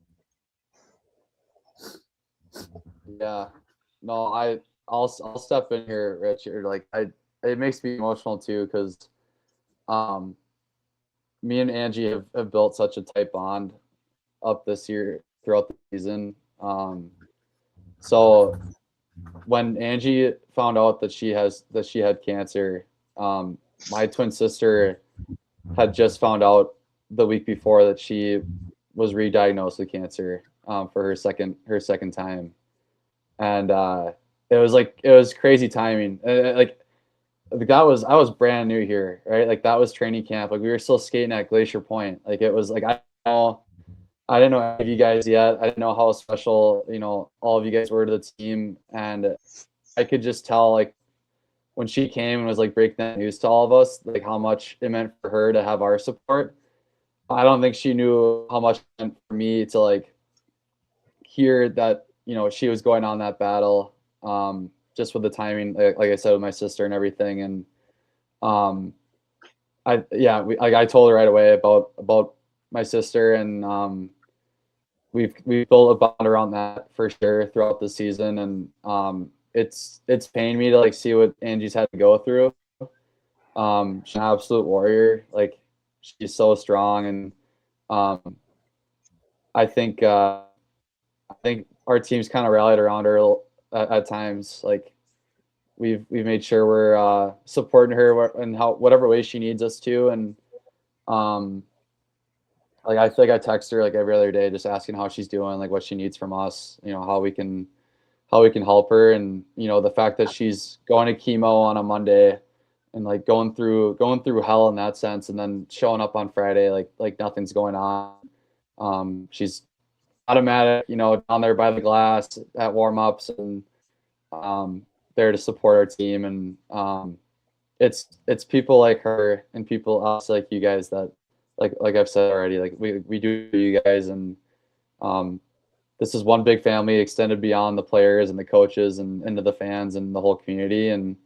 Yeah. No, I'll step in here, Richard. Like it makes me emotional too because um me and Angie have built such a tight bond up this year throughout the season. So when Angie found out that she had cancer, my twin sister had just found out the week before that she was re-diagnosed with cancer for her second time, and it was crazy timing. Like I was brand new here, right? Like that was training camp. Like we were still skating at Glacier Point. Like it was like I didn't know any of you guys yet. I didn't know how special all of you guys were to the team, and I could just tell like when she came and was like breaking that news to all of us, like how much it meant for her to have our support. I don't think she knew how much it meant for me to like hear that she was going on that battle, just with the timing, like I said, with my sister and everything. And I told her right away about my sister, and we've built a bond around that for sure throughout the season. And it's pained me to like see what Angie's had to go through. She's an absolute warrior. Like she's so strong, and um, I think our team's kind of rallied around her at times. Like we've made sure we're supporting her in whatever way she needs us to. And um, like I feel like I text her like every other day, just asking how she's doing, like what she needs from us. How we can help her. And the fact that she's going to chemo on a Monday and like going through hell in that sense, and then showing up on Friday like nothing's going on. She's automatic, down there by the glass at warm-ups, and there to support our team. And it's people like her and people us like you guys that like I've said already, like we do you guys. And this is one big family extended beyond the players and the coaches and into the fans and the whole community. And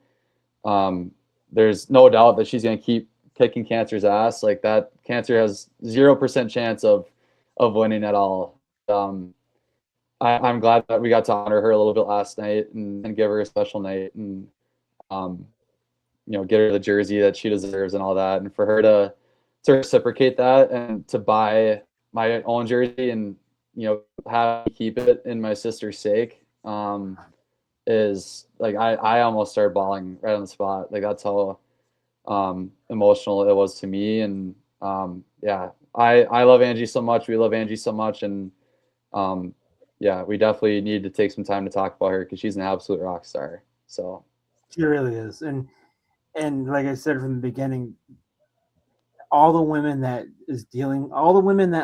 there's no doubt that she's going to keep kicking cancer's ass. Like that cancer has 0% chance of winning at all. I'm glad that we got to honor her a little bit last night and give her a special night, and get her the jersey that she deserves and all that. And for her to reciprocate that and to buy my own jersey and have me keep it in my sister's sake, is like I almost started bawling right on the spot. Like that's how emotional it was to me. And I love Angie so much. We love Angie so much. And we definitely need to take some time to talk about her because she's an absolute rock star. So She really is. And like I said from the beginning, all the women that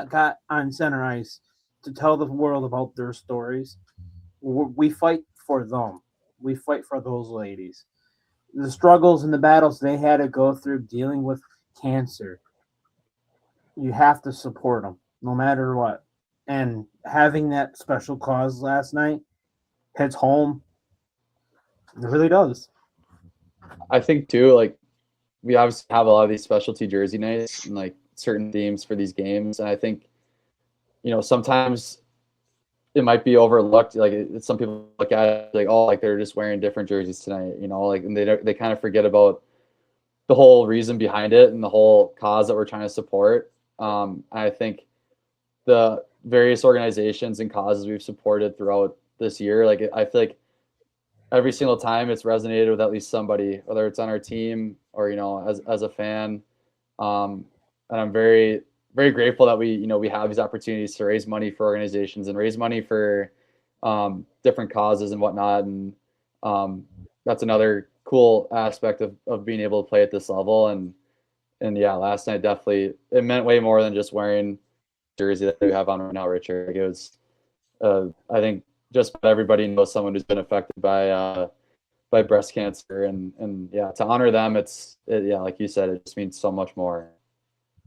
got on center ice to tell the world about their stories, we fight for them. We fight for those ladies. The struggles and the battles they had to go through dealing with cancer, you have to support them no matter what. And having that special cause last night hits home. It really does. I think too, like we obviously have a lot of these specialty jersey nights and like certain themes for these games. And I think, sometimes it might be overlooked. Like some people look at it like, oh, like they're just wearing different jerseys tonight, like, and they kind of forget about the whole reason behind it and the whole cause that we're trying to support. I think the various organizations and causes we've supported throughout this year, like I feel like every single time it's resonated with at least somebody, whether it's on our team or as a fan. And I'm very, very grateful that we have these opportunities to raise money for organizations and raise money for different causes and whatnot. And that's another cool aspect of being able to play at this level. And last night definitely it meant way more than just wearing jersey that we have on right now, Richard. Like it was, I think just about everybody knows someone who's been affected by breast cancer, and to honor them, like you said, it just means so much more.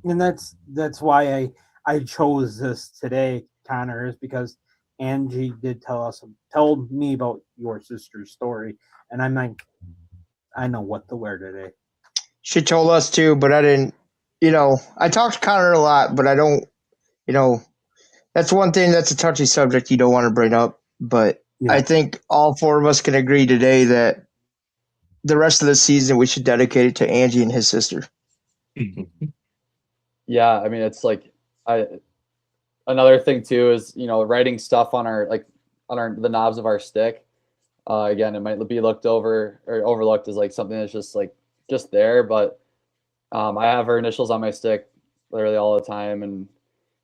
And that's why I chose this today, Conner, is because Angie did told me about your sister's story, and I'm like, I know what to wear today. She told us too, but I didn't. I talked to Connor a lot, but I don't. That's one thing that's a touchy subject you don't want to bring up. But Yeah. I think all four of us can agree today that the rest of the season we should dedicate it to Angie and his sister. Yeah, I mean, it's like another thing too is writing stuff on the knobs of our stick. Again, it might be looked over or overlooked as like something that's just there, but I have her initials on my stick literally all the time, and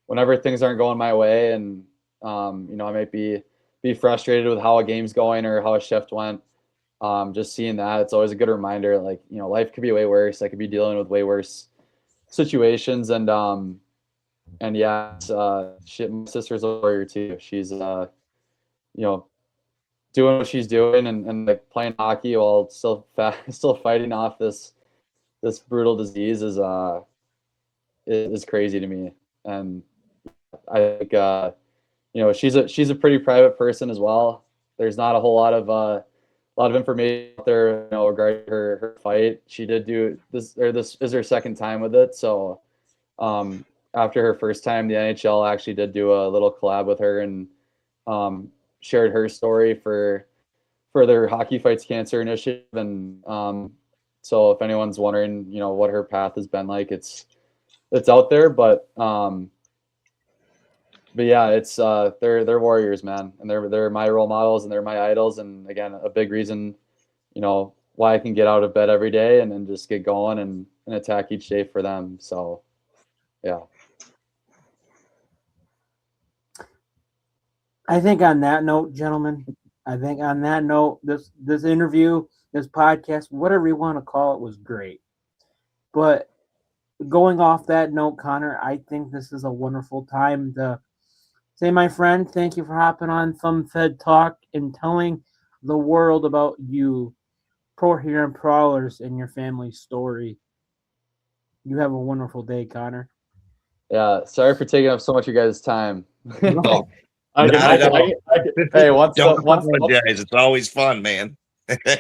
whenever things aren't going my way, and I might be frustrated with how a game's going or how a shift went. Just seeing that, it's always a good reminder. Like life could be way worse. I could be dealing with way worse situations, and yeah, my sister's a warrior too. She's doing what she's doing and like playing hockey while still fighting off this brutal disease is crazy to me. And I think she's a pretty private person as well. There's not a whole lot of information out there regarding her fight. She did do this is her second time with it. So after her first time, the NHL actually did do a little collab with her and shared her story for their Hockey Fights Cancer initiative. And so if anyone's wondering, what her path has been like, it's out there, but yeah, it's they're warriors, man, and they're my role models and they're my idols, and again, a big reason, why I can get out of bed every day and just get going and attack each day for them. So, yeah. I think on that note, gentlemen, this interview, this podcast, whatever you want to call it, was great. But going off that note, Connor, I think this is a wonderful time to say, my friend, thank you for hopping on Thumb Fed Talk and telling the world about you, Pro Hero Prowlers, and your family story. You have a wonderful day, Connor. Yeah, sorry for taking up so much of your guys' time. No. Hey, once apologize. It's always fun, man.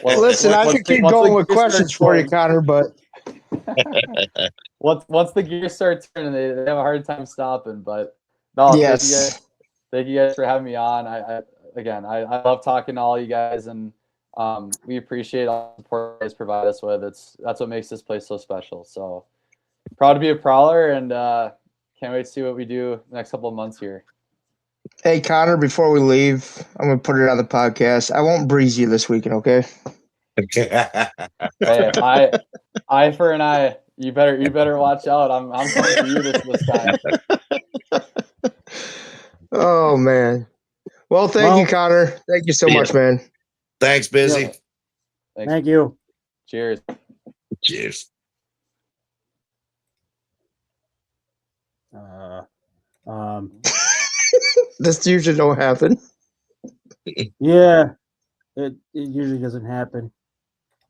Listen, I could keep going with questions for you, Connor, but once the gears start turning, they have a hard time stopping. But no, yes. thank you guys for having me on. I love talking to all you guys, and we appreciate all the support you guys provide us with. That's what makes this place so special. So proud to be a Prowler, and can't wait to see what we do the next couple of months here. Hey, Connor, before we leave, I'm going to put it on the podcast. I won't breeze you this weekend, okay? Hey, eye for an eye. You better watch out. I'm coming for you this time. Oh, man. Well, thank you, Connor. Thank you so much, man. Thanks, Busy. Yeah. Thanks. Thank you. Cheers. Cheers. This usually don't happen. Yeah, it usually doesn't happen,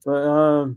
but